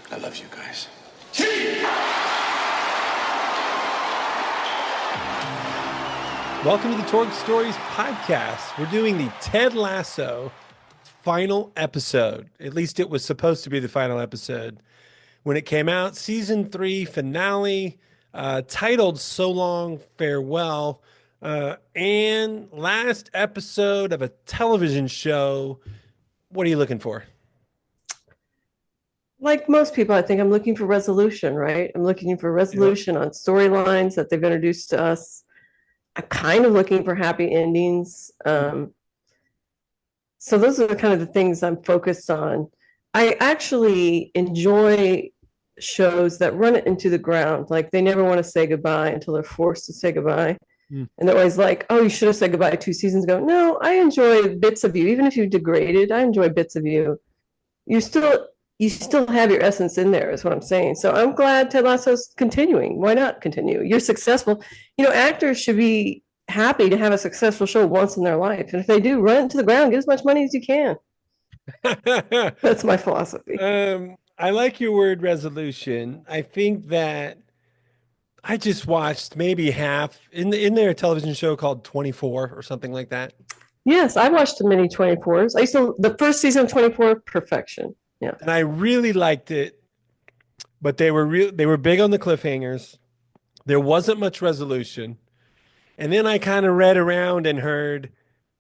I love you guys. Welcome to the Torg Stories Podcast. We're doing the Ted Lasso final episode. At least it was supposed to be the final episode when it came out. Season 3 finale, titled So Long Farewell, and last episode of a television show. What are you looking for? Like most people, I think I'm looking for resolution, right? I'm looking for resolution on storylines that they've introduced to us. I'm kind of looking for happy endings. So those are the kind of the things I'm focused on. I actually enjoy shows that run it into the ground. Like they never want to say goodbye until they're forced to say goodbye. And they're always like, oh, you should have said goodbye 2 seasons ago. No, I enjoy bits of you. Even if you degraded, I enjoy bits of you. You still have your essence in there, is what I'm saying. So I'm glad Ted Lasso's continuing. Why not continue? You're successful. Actors should be happy to have a successful show once in their life. And if they do, run it to the ground, get as much money as you can. That's my philosophy. I like your word resolution. I think that I just watched maybe half in their television show called 24 or something like that. Yes, I watched the mini 24s. The first season of 24, perfection. Yeah. And I really liked it, but they were big on the cliffhangers. There wasn't much resolution. And then I kind of read around and heard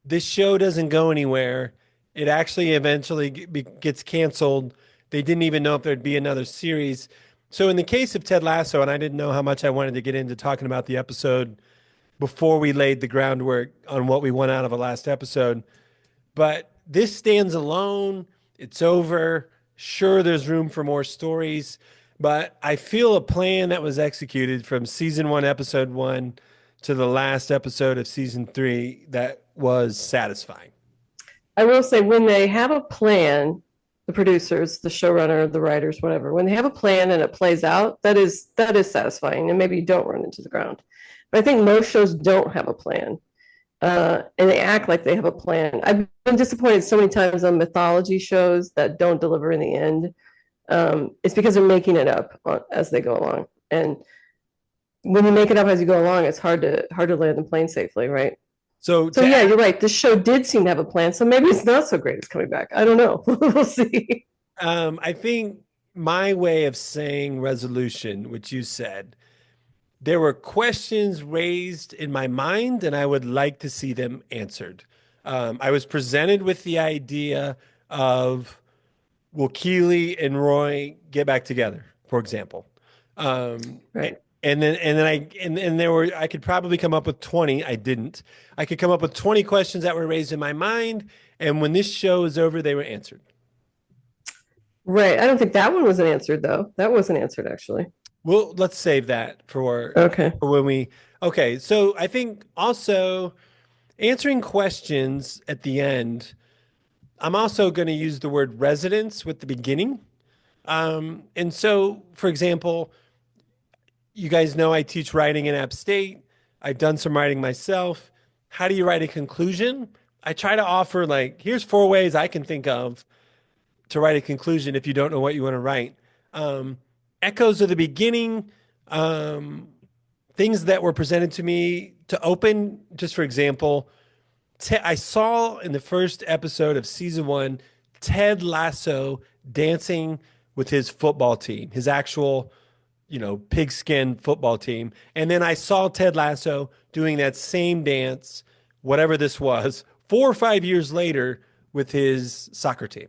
this show doesn't go anywhere. It actually eventually gets canceled. They didn't even know if there'd be another series. So in the case of Ted Lasso, and I didn't know how much I wanted to get into talking about the episode before we laid the groundwork on what we want out of a last episode, but this stands alone. It's over. Sure, there's room for more stories, but I feel a plan that was executed from season 1, episode 1 to the last episode of season 3 that was satisfying. I will say when they have a plan, the producers, the showrunner, the writers, whatever, when they have a plan and it plays out, that is satisfying, and maybe you don't run into the ground. But I think most shows don't have a plan. And they act like they have a plan. I've been disappointed so many times on mythology shows that don't deliver in the end. It's because they're making it up as they go along. And when you make it up as you go along, it's hard to land the plane safely, right? So yeah, you're right. This show did seem to have a plan, so maybe it's not so great it's coming back. I don't know. We'll see. I think my way of saying resolution, which you said, there were questions raised in my mind, and I would like to see them answered. I was presented with the idea of, will Keely and Roy get back together, for example? Right. And then I could probably come up with 20. I didn't. I could come up with 20 questions that were raised in my mind, and when this show is over, they were answered. Right. I don't think that one was answered, though. That wasn't answered, actually. Well, let's save that for when we. Okay, so I think also answering questions at the end. I'm also going to use the word residence with the beginning. And so, for example, you guys know I teach writing in App State. I've done some writing myself. How do you write a conclusion? I try to offer here's 4 ways I can think of to write a conclusion if you don't know what you want to write. Echoes of the beginning, things that were presented to me to open. Just for example, I saw in the first episode of season 1, Ted Lasso dancing with his football team, his actual, pigskin football team. And then I saw Ted Lasso doing that same dance, whatever this was, 4 or 5 years later with his soccer team.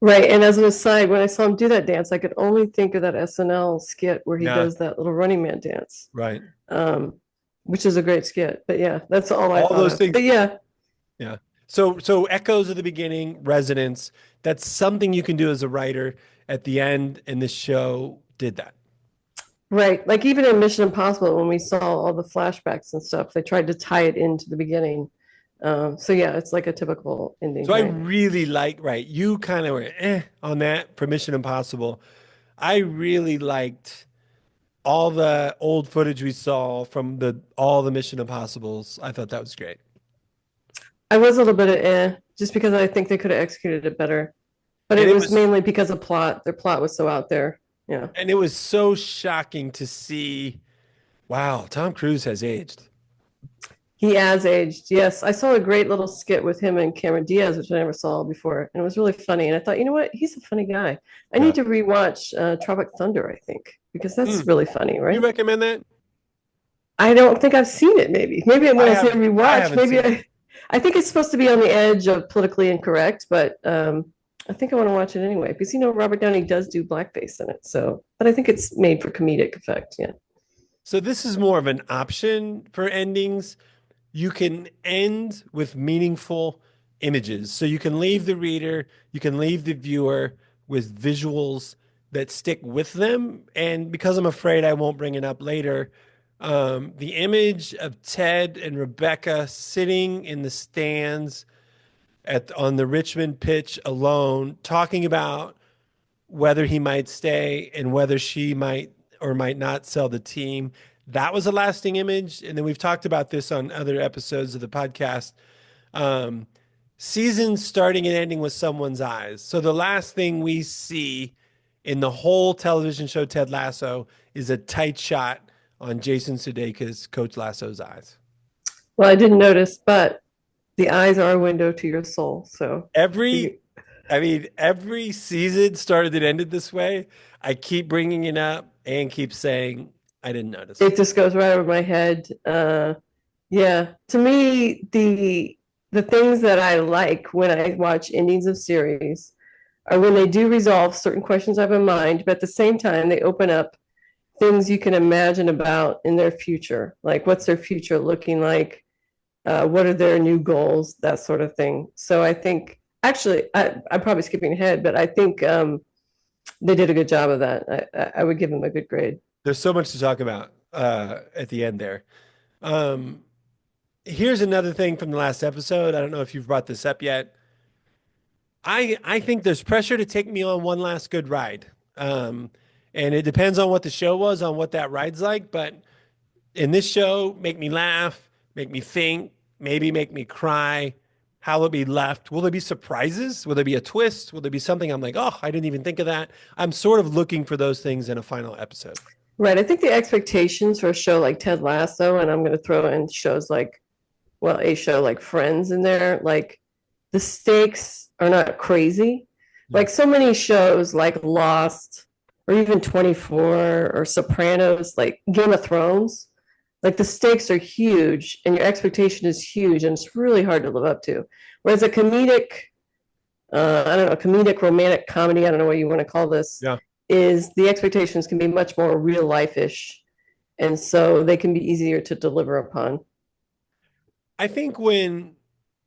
Right. And as an aside, when I saw him do that dance, I could only think of that SNL skit where he does that little Running Man dance. Right. Which is a great skit. But yeah, that's all I thought those of. things. But yeah. Yeah. So echoes of the beginning, resonance, that's something you can do as a writer at the end, and this show did that. Right. Like even in Mission Impossible, when we saw all the flashbacks and stuff, they tried to tie it into the beginning. So yeah, it's like a typical ending. So I really you kind of were on that for Mission Impossible. I really liked all the old footage we saw from all the Mission Impossibles. I thought that was great. I was a little bit of just because I think they could have executed it better. But And it it was was mainly because of plot. Their plot was so out there. Yeah. and it was so shocking to see, wow, Tom Cruise has aged. He has aged. Yes. I saw a great little skit with him and Cameron Diaz, which I never saw before. And it was really funny. And I thought, you know what? He's a funny guy. I Yeah. need to rewatch Tropic Thunder, I think, because that's Hmm. really funny, You right? recommend that? I don't think I've seen it, maybe I'm I going to say have I rewatch. haven't Maybe seen it. I think it's supposed to be on the edge of politically incorrect, but I think I want to watch it anyway because Robert Downey does do blackface in it. So, but I think it's made for comedic effect. Yeah. So this is more of an option for endings. You can end with meaningful images. So you can leave the reader, you can leave the viewer with visuals that stick with them. And because I'm afraid I won't bring it up later, the image of Ted and Rebecca sitting in the stands on the Richmond pitch alone, talking about whether he might stay and whether she might or might not sell the team. That was a lasting image. And then we've talked about this on other episodes of the podcast. Um, Seasons starting and ending with someone's eyes. So the last thing we see in the whole television show Ted Lasso is a tight shot on Jason Sudeikis, Coach Lasso's eyes. Well, I didn't notice, but the eyes are a window to your soul. So Every every season started and ended this way. I keep bringing it up and keep saying I didn't notice. it just goes right over my head. Yeah, to me, the things that I like when I watch endings of series are when they do resolve certain questions I have in mind, but at the same time, they open up things you can imagine about in their future. Like, what's their future looking like? What are their new goals? That sort of thing. So I think, actually, I'm probably skipping ahead, but I think they did a good job of that. I would give them a good grade. There's so much to talk about at the end there. Um, Here's another thing from the last episode. I don't know if you've brought this up yet. I think there's pressure to take me on one last good ride. And it depends on what the show was, on what that ride's like. But in this show, make me laugh, make me think, maybe make me cry. How will it be left? Will there be surprises? Will there be a twist? Will there be something I'm like, oh, I didn't even think of that? I'm sort of looking for those things in a final episode. Right. I think the expectations for a show like Ted Lasso, and I'm going to throw in shows like, well, a show like Friends in there, like the stakes are not crazy. Yeah. Like so many shows like Lost or even 24 or Sopranos, like Game of Thrones, like the stakes are huge and your expectation is huge and it's really hard to live up to. Whereas a comedic, I don't know, comedic romantic comedy, I don't know what you want to call this, Yeah. is the expectations can be much more real life-ish. And so they can be easier to deliver upon. I think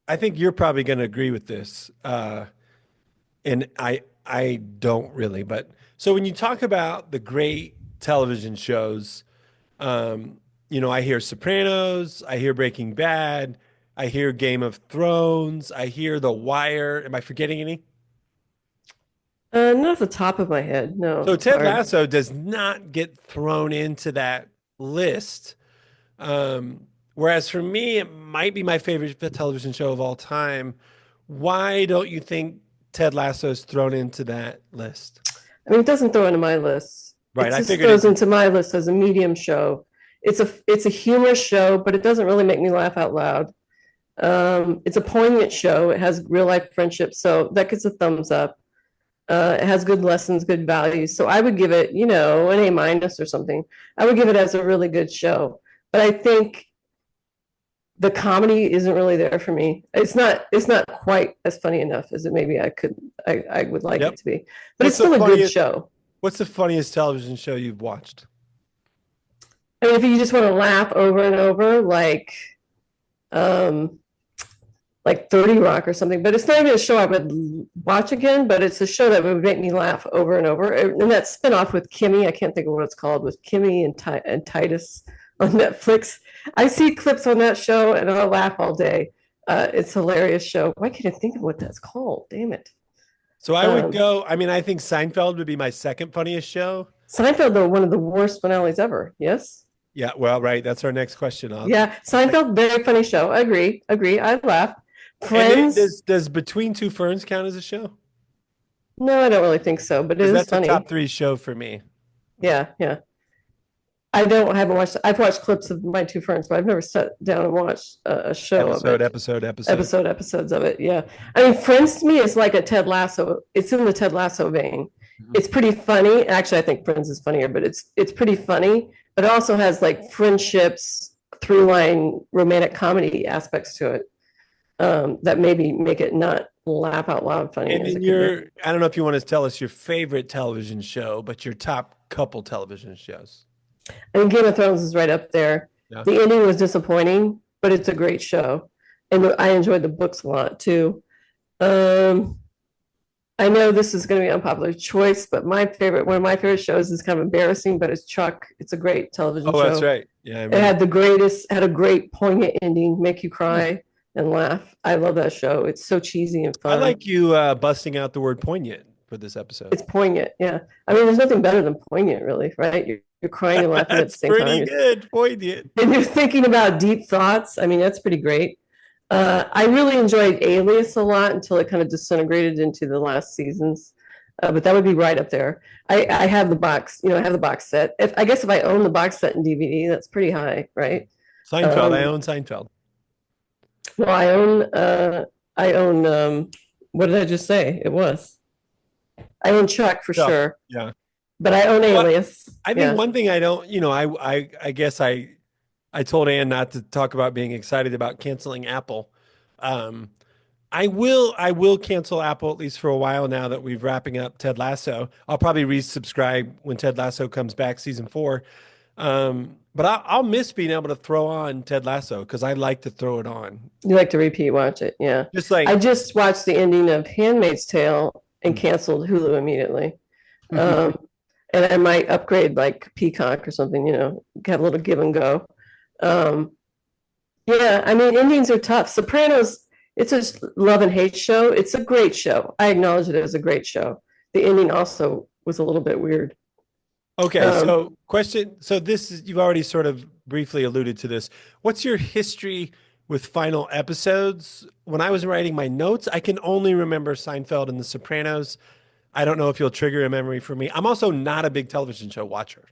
I think you're probably going to agree with this. And I don't really, but so when you talk about the great television shows, I hear Sopranos, I hear Breaking Bad, I hear Game of Thrones, I hear The Wire. Am I forgetting any? Not off the top of my head. So No, Ted sorry. Lasso does not get thrown into that list. Whereas for me, it might be my favorite television show of all time. Why don't you think Ted Lasso is thrown into that list? I mean, it doesn't throw into my list. Right, It I just figured it throws did. into my list as a medium show. It's a humorous show, but it doesn't really make me laugh out loud. It's a poignant show. It has real life friendships, so that gets a thumbs up. It has good lessons, good values. So I would give it, an A minus or something. I would give it as a really good show. But I think the comedy isn't really there for me. It's not quite as funny enough as it maybe I would like Yep. it to be. But it's What's the still a good funniest show. what's the funniest television show you've watched? I mean, if you just want to laugh over and over, um, like 30 Rock or something, but it's not even a show I would watch again, but it's a show that would make me laugh over and over. And that spinoff with Kimmy, I can't think of what it's called, with Kimmy and Titus on Netflix. I see clips on that show and I'll laugh all day. It's a hilarious show. Why can't I think of what that's called? Damn it. So I would Um, go, I mean, I think Seinfeld would be my second funniest show. Seinfeld, though, one of the worst finales ever. Yes. Yeah, well, right. That's our next question. Yeah. Seinfeld, very funny show. I agree. Agree. I laugh. And then Friends, does Between Two Ferns count as a show? No, I don't really think so, but it Because is that's a top funny. three show for me. Yeah, yeah. I haven't watched. I've watched clips of My Two Friends, but I've never sat down and watched a show of Episode, it. episode, episode. Episodes of it. Yeah, I mean, Friends to me is like a Ted Lasso. It's in the Ted Lasso vein. Mhm. It's pretty funny. Actually, I think Friends is funnier, but it's pretty funny. But it also has like friendships, through line, romantic comedy aspects to it, that maybe make it not laugh out loud funny And as then it could be. I don't know if you want to tell us your favorite television show, but your top couple television shows. I mean, Game of Thrones is right up there. Yeah. The ending was disappointing, but it's a great show, and I enjoyed the books a lot too. Um, I know this is going to be an unpopular choice, but one of my favorite shows is kind of embarrassing, but it's Chuck. It's a great television Oh, that's show. right. Yeah, I It remember. had a great poignant ending, make you Hmm. cry and laugh. I love that show. It's so cheesy and I fun. like you busting out the word poignant for this episode. It's poignant, yeah. I mean, there's nothing better than poignant, really, right? You're crying and laughing at the That's same time. pretty good. Poignant. And you're thinking about deep thoughts. I mean, that's pretty great. I really enjoyed Alias a lot until it kind of disintegrated into the last seasons. But that would be right up there. I have the box, I have the box set. I guess if I own the box set and DVD, that's pretty high, right? Seinfeld. I own Seinfeld. Well, I own, what did I just say? It was. I own Chuck for Chuck. sure, Yeah. but I own Well, Alias. I think Yeah. one thing I don't, I guess I told Ann not to talk about being excited about canceling Apple. Um, I will cancel Apple at least for a while now that we're wrapping up Ted Lasso. I'll probably resubscribe when Ted Lasso comes back season 4. But I'll miss being able to throw on Ted Lasso because I like to throw it on. You like to repeat watch it, yeah. Just I like just watched the ending of Handmaid's Tale and canceled Hulu immediately. Um, and I might upgrade like Peacock or something, have a little give and go. Um, yeah, I mean, endings are tough. Sopranos, it's a love and hate show. It's a great show. I acknowledge it as a great show. The ending also was a little bit weird. Okay, so question. So this is, you've already sort of briefly alluded to this. What's your history with final episodes? When I was writing my notes, I can only remember Seinfeld and The Sopranos. I don't know if you'll trigger a memory for me. I'm also not a big television show watcher.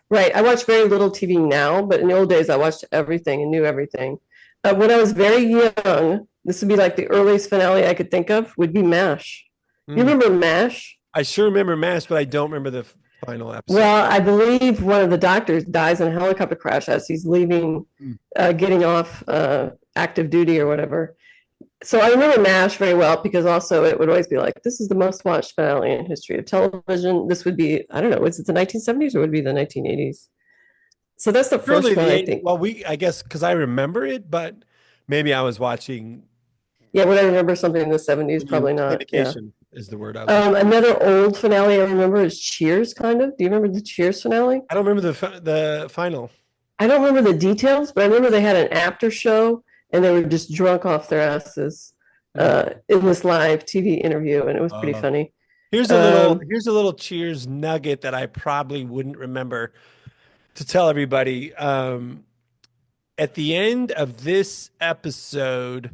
Right. I watch very little TV now, but in the old days, I watched everything and knew everything. When I was very young, this would be like the earliest finale I could think of would be MASH. You remember MASH? I sure remember MASH, but I don't remember the final episode. Well, I believe one of the doctors dies in a helicopter crash as he's leaving, getting off active duty or whatever. So I remember MASH very well because also it would always be like, this is the most watched finale in history of television. This would be, I don't know, was it the 1970s or would it be the 1980s? So that's the first Really, one, the I 80, think. well, I guess because I remember it, but maybe I was watching. Yeah, would I remember something in the 70s? Probably not. Yeah. Syndication is the word I was. Another old finale I remember is Cheers, kind of. Do you remember the Cheers finale? I don't remember the final. I don't remember the details, but I remember they had an after show and they were just drunk off their asses in this live TV interview, and it was pretty funny. Here's a little Cheers nugget that I probably wouldn't remember to tell everybody. At the end of this episode,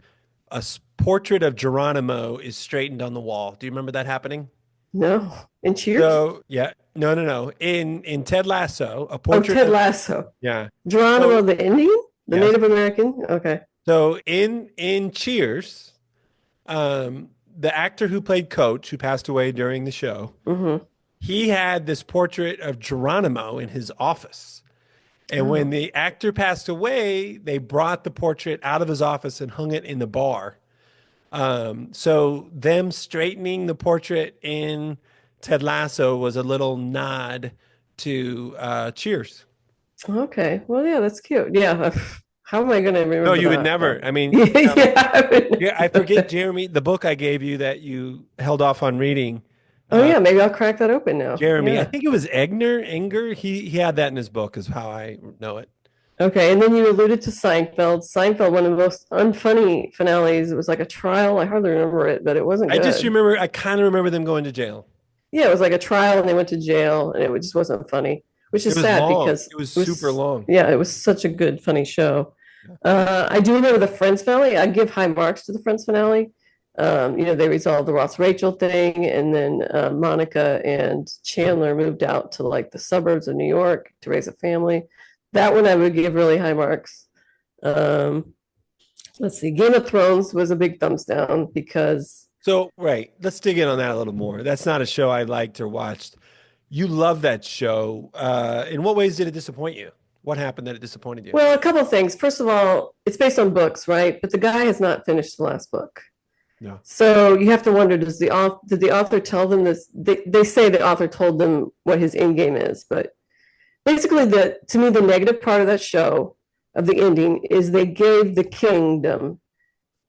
portrait of Geronimo is straightened on the wall. Do you remember that happening? No, in Cheers. So yeah, no. In Ted Lasso, a Oh, portrait. Ted Lasso. Yeah. Geronimo, the Indian, the Yes. Native American. Okay. So in Cheers, the actor who played Coach, who passed away during the show, he had this portrait of Geronimo in his office. And when the actor passed away, they brought the portrait out of his office and hung it in the bar. So them straightening the portrait in Ted Lasso was a little nod to Cheers. Okay. Well, yeah, that's cute. Yeah. How am I going to remember No, you would that? never. I mean, Yeah. I forget, Jeremy, the book I gave you that you held off on reading. Oh, yeah. Maybe I'll crack that open now. Jeremy, I Yeah. think it was Enger. He had that in his book, is how I know it. Okay. And then you alluded to Seinfeld. Seinfeld, one of the most unfunny finales. It was like a trial. I hardly remember it, but it wasn't good. I kind of remember them going to jail. Yeah, it was like a trial and they went to jail and it just wasn't funny, which is sad long. because It was super long. Yeah, it was such a good, funny show. I do remember the Friends finale. I give high marks to the Friends finale. They resolved the Ross Rachel thing, and then Monica and Chandler moved out to like the suburbs of New York to raise a family. That one I would give really high marks. Um, let's see, Game of Thrones was a big thumbs down because So, right, let's dig in on that a little more. That's not a show I liked or watched. You love that show. In what ways did it disappoint you? What happened that it disappointed you? well, a couple of things. First of all, it's based on books, right? But the guy has not finished the last book. No. So you have to wonder, did the author tell them this? They say the author told them what his end game is, but basically to me the negative part of that show of the ending is they gave the kingdom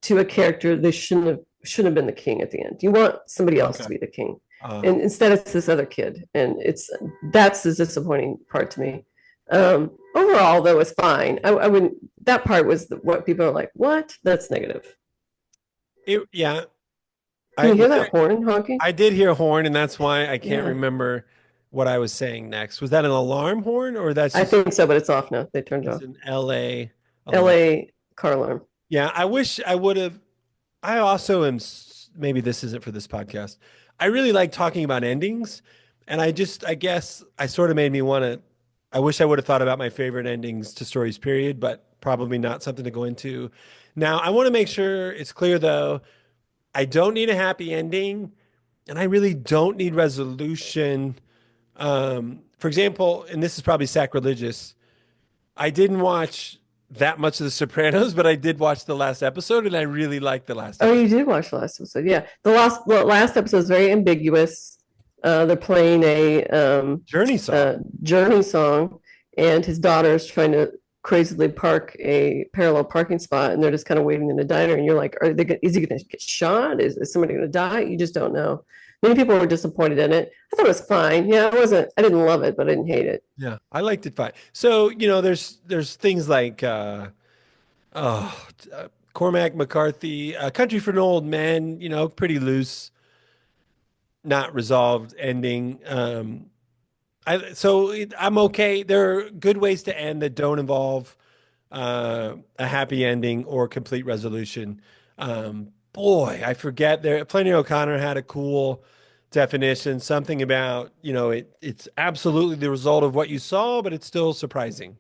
to a character they shouldn't have been the king at the end. You want somebody else Okay. to be the king. Uh, And instead it's this other kid. And that's the disappointing part to me. Overall though, it's fine. I wouldn't, that part was what people are like, what? That's negative. yeah, Can I you hear was that there, horn honking? I did hear a horn, and that's why I can't Yeah, remember what I was saying next. Was that an alarm horn, or that's I just think so, but it's off now. They turned it it's off. an LA alarm? LA car alarm. Yeah, I wish I would have. I also am, maybe this isn't for this podcast. I really like talking about endings. And I guess I sort of made me want to, I wish I would have thought about my favorite endings to stories, period, but probably not something to go into. Now, I want to make sure it's clear though, I don't need a happy ending and I really don't need resolution. For example, and this is probably sacrilegious, I didn't watch that much of The Sopranos, but I did watch the last episode and I really liked the last Oh, episode. you did watch the last episode. Yeah. The last episode is very ambiguous. They're playing a Journey song. Journey song, and his daughter is trying to crazily park a parallel parking spot, and they're just kind of waiting in the diner. And you're like, is he going to get shot? Is somebody going to die? You just don't know. Many people were disappointed in it. I thought it was fine. Yeah, I didn't love it, but I didn't hate it. Yeah, I liked it fine. So, there's things like oh, Cormac McCarthy, Country for an Old Man, pretty loose, not resolved ending. I'm okay. There are good ways to end that don't involve a happy ending or complete resolution. Boy, I forget there. Flannery O'Connor had a cool definition, something about, it's absolutely the result of what you saw, but it's still surprising.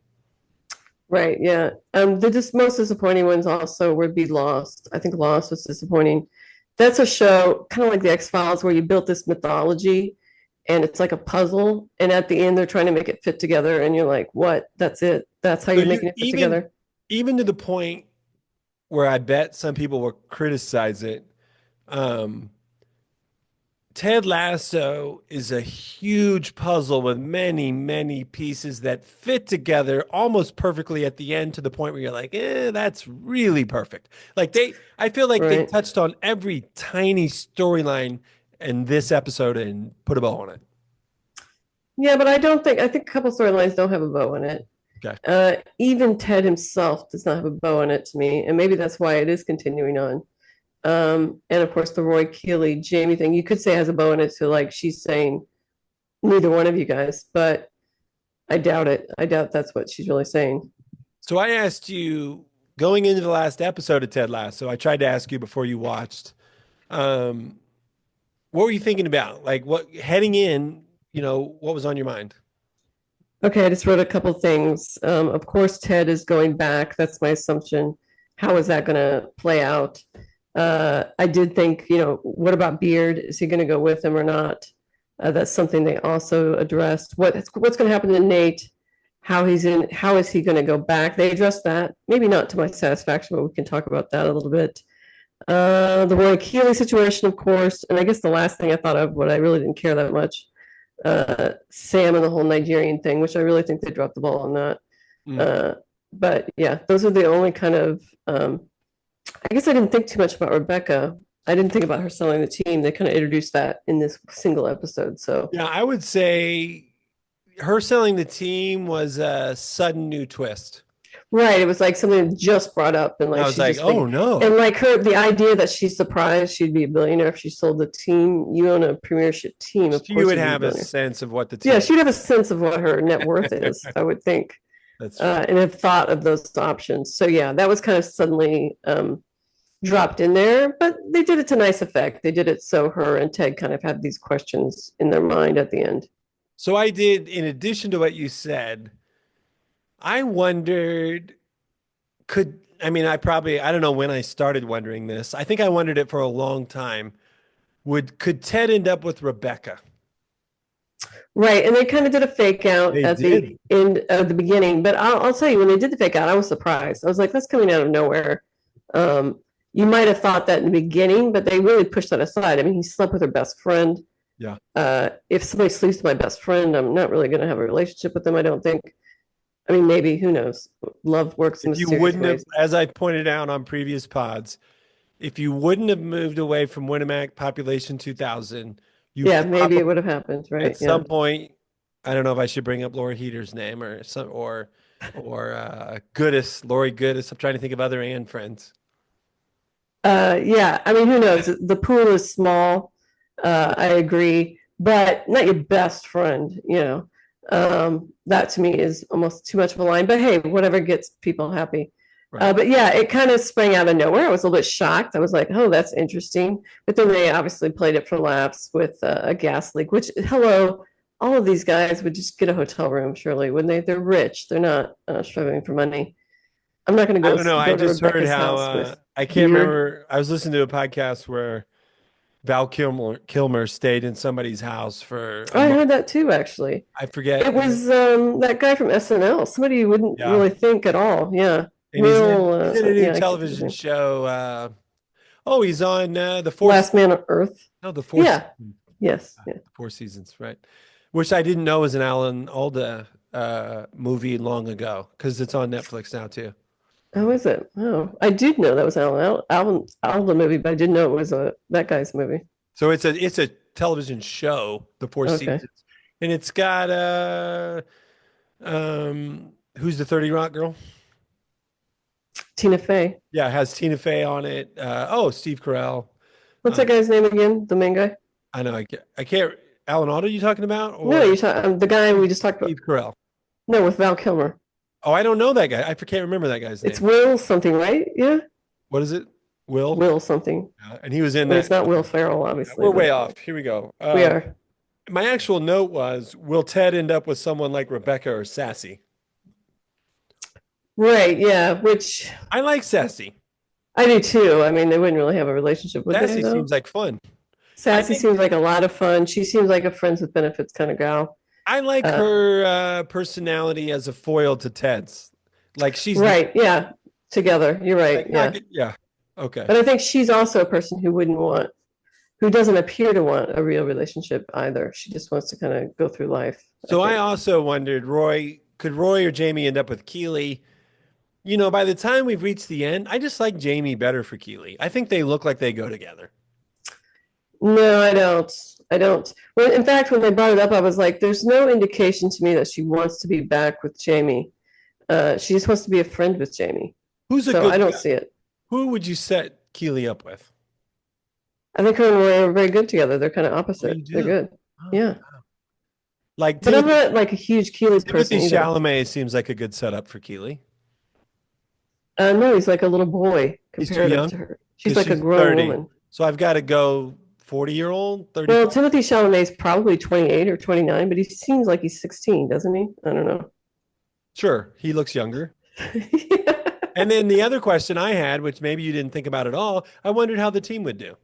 Right. Yeah. The most disappointing ones also would be Lost. I think Lost was disappointing. That's a show kind of like the X-Files where you built this mythology and it's like a puzzle. And at the end, they're trying to make it fit together. And you're like, what? That's it. That's how So you're making it fit together. even to the point where I bet some people will criticize it. Um, Ted Lasso is a huge puzzle with many, many pieces that fit together almost perfectly at the end to the point where you're like, that's really perfect. I feel like they Right. touched on every tiny storyline in this episode and put a bow on it. Yeah, but I think a couple storylines don't have a bow in it. Okay. Even Ted himself does not have a bow in it to me. And maybe that's why it is continuing on. And of course, the Roy Keeley Jamie thing, you could say has a bow in it. So, like, she's saying, neither one of you guys, but I doubt it. I doubt that's what she's really saying. So I asked you going into the last episode of Ted Lasso, I tried to ask you before you watched, um, what were you thinking about? Like what heading in, what was on your mind? Okay, I just wrote a couple things. Of course, Ted is going back. That's my assumption. How is that going to play out? I did think, what about Beard? Is he going to go with him or not? That's something they also addressed. What's going to happen to Nate? How is he going to go back? They addressed that. Maybe not to my satisfaction, but we can talk about that a little bit. The Roy Keeley situation, of course, and I guess the last thing I thought of, what I really didn't care that much, Sam and the whole Nigerian thing, which I really think they dropped the ball on that. Mm. But yeah, those are the only kind of. I guess I didn't think too much about Rebecca. I didn't think about her selling the team. They kind of introduced that in this single episode. So Yeah, I would say her selling the team was a sudden new twist. right, it was like something just brought up, and I like was she like, just oh think, no. and like the idea that she's surprised she'd be a billionaire if she sold the team. You own a premiership team, of She course would you'd be a have a billionaire. sense of what the team. Yeah, she'd have a sense of what her net worth is, I would think, That's true. and have thought of those options. So yeah, that was kind of suddenly dropped in there, but they did it to nice effect. They did it so her and Ted kind of had these questions in their mind at the end. So I did, in addition to what you said, I wondered, I don't know when I started wondering this. I think I wondered it for a long time. Could Ted end up with Rebecca? Right, and they kind of did a fake out They at the did. end of the beginning, but I'll tell you, when they did the fake out, I was surprised. I was like, that's coming out of nowhere. Um, you might have thought that in the beginning, but they really pushed that aside. I mean, he slept with her best friend. Yeah. If somebody sleeps with my best friend, I'm not really going to have a relationship with them, I don't think. I mean, maybe, who knows? Love works in If you mysterious wouldn't have, ways. as I pointed out on previous pods, if you wouldn't have moved away from Winnemac population 2000, you Yeah, maybe probably it would have happened, at right? Yeah. some point, I don't know if I should bring up Laura Heater's name or Lori Goodis. I'm trying to think of other Ann friends. Yeah, I mean, who knows? The pool is small. I agree, but not your best friend, you know. That to me is almost too much of a line, but hey, whatever gets people happy. Right. But yeah, it kind of sprang out of nowhere. I was a little bit shocked. I was like, oh, that's interesting. But then they obviously played it for laughs with a gas leak, which, hello, all of these guys would just get a hotel room, surely, wouldn't they? They're rich. They're not struggling for money. I'm not going to I go don't know. I go to just heard Rebecca's how house with I can't beer. remember. I was listening to a podcast where Val Kilmer stayed in somebody's house for a I month. heard that too, actually. I forget. It was that guy from SNL, somebody you wouldn't Yeah. really think at all. Yeah. And Will, he's in a new yeah, I can't think of his television name. show. Oh, he's on the Last Man on Earth. no, the four Yeah. seasons. Yes. Yeah. Four Seasons, right? Which I didn't know was an Alan Alda movie long ago because it's on Netflix now too. Oh, is it? Oh, I did know that was Alden movie, but I didn't know it was that guy's movie. So it's a television show, the Four Okay. Seasons, and it's got who's the 30 Rock girl? Tina Fey. Yeah, it has Tina Fey on it. Steve Carell. What's Uh, that guy's name again? The main guy? I know I can't. Alan Alda, you talking about No, or the guy we just talked about. Steve Carell? No, with Val Kilmer. Oh, I don't know that guy. I can't remember that guy's It's name. Will something, right? Yeah. What is it? Will? Will something. And he was in I mean, it's that. not Will Ferrell, obviously, We're way but off. Here we go. we are. My actual note was, will Ted end up with someone like Rebecca or Sassy? Right, yeah, which I like Sassy. I do too. I mean, they wouldn't really have a relationship, would they, Sassy seems though? like fun. I Sassy think seems like a lot of fun. She seems like a friends with benefits kind of gal. I like Uh, her personality as a foil to Ted's. Like she's right, yeah, together. You're right, like not yeah. good. Yeah. Okay. But I think she's also a person who doesn't appear to want a real relationship either. She just wants to kind of go through life, I So I think. also wondered, could Roy or Jamie end up with Keeley? By the time we've reached the end, I just like Jamie better for Keeley. I think they look like they go together. No, I don't. I don't. Well, in fact, when they brought it up, I was like, there's no indication to me that she wants to be back with Jamie. She just wants to be a friend with Jamie. Who's a So I good don't guy? see it. Who would you set Keeley up with? I think her and Roy are very good together. They're kind of Oh, you opposite. They're do? good. Oh, Yeah. like But I'm Timothy not like a huge Keeley Timothy person either. Chalamet seems like a good setup for Keeley. No, he's like a little boy He's too comparative young to her. She's because like a she's grown 30. woman. So I've got to go 40-year-old, Well, 35. Timothy Chalamet's probably 28 or 29, but he seems like he's 16, doesn't he? I don't know. Sure, he looks younger. Yeah. And then the other question I had, which maybe you didn't think about at all, I wondered how the team would do.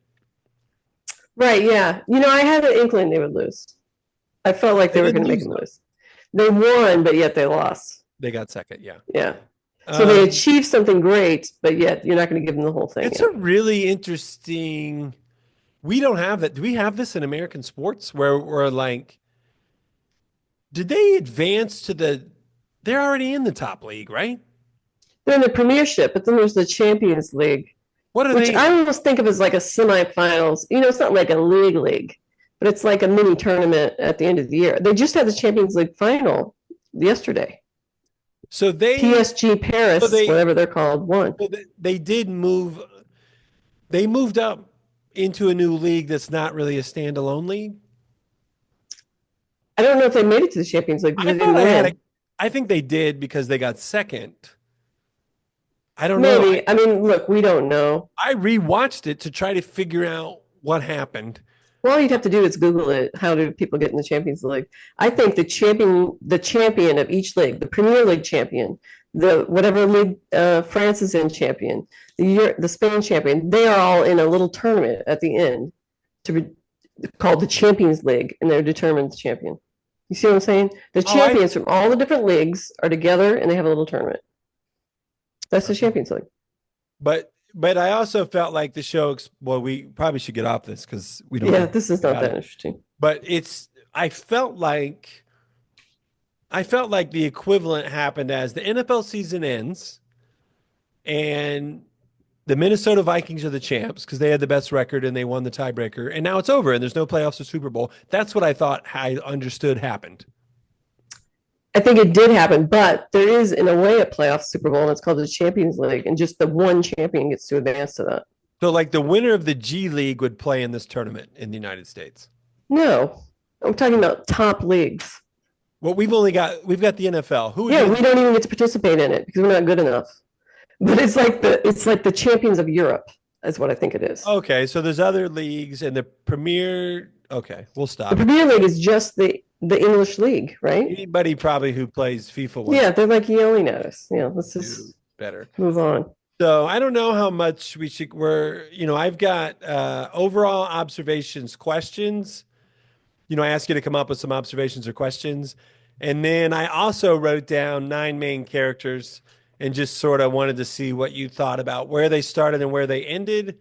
Right, yeah. I had an inkling they would lose. I felt like They they were didn't going to make lose them though. lose. They won, but yet they lost. They got second, yeah. Yeah. So they Um, achieved something great, but yet you're not going to give them the whole thing it's yet. a really interesting. We don't have that. Do we have this in American sports where we're like, did they advance to they're already in the top league, right? They're in the Premiership, but then there's the Champions League, What are which they? I almost think of as like a semifinals. It's not like a league, but it's like a mini tournament at the end of the year. They just had the Champions League final yesterday. So PSG so Paris, they, whatever they're called, won. they did move. They moved up into a new league that's not really a standalone league. I don't know if they made it to the Champions League because I they thought didn't I had a. win. I think they did because they got second. I don't know. Maybe. I mean, look, we don't know. I rewatched it to try to figure out what happened. Well, all you'd have to do is Google it. How do people get in the Champions League? I think the champion of each league, the Premier League champion, the whatever league France is in champion, the Spain champion, they are all in a little tournament at the end to be called the Champions League, and they're determined the champion. You see what I'm saying? The Oh, I champions from all the different leagues are together, and they have a little tournament. That's the Champions League. but I also felt like the show. Well, we probably should get off this because we don't. Yeah, know this is not about that it. interesting. But it's. I felt like the equivalent happened as the NFL season ends, and the Minnesota Vikings are the champs because they had the best record and they won the tiebreaker, and now it's over and there's no playoffs or Super Bowl. That's what I thought I understood happened. I think it did happen, but there is, in a way, a playoff Super Bowl, and it's called the Champions League, and just the one champion gets to advance to that. So, like the winner of the G League would play in this tournament in the United States. No, I'm talking about top leagues. Well, we've got the NFL. Who would Yeah, be we don't even get to participate in it because we're not good enough. But it's like the champions of Europe, is what I think it is. Okay, so there's other leagues and the Premier. Okay, we'll The stop. Premier League is just the English league, right? Anybody probably who plays FIFA wants Yeah, they're like yelling at us. Yeah, let's to do just better. move on. So I don't know how much I've got overall observations, questions. I ask you to come up with some observations or questions. And then I also wrote down 9 main characters and just sort of wanted to see what you thought about where they started and where they ended.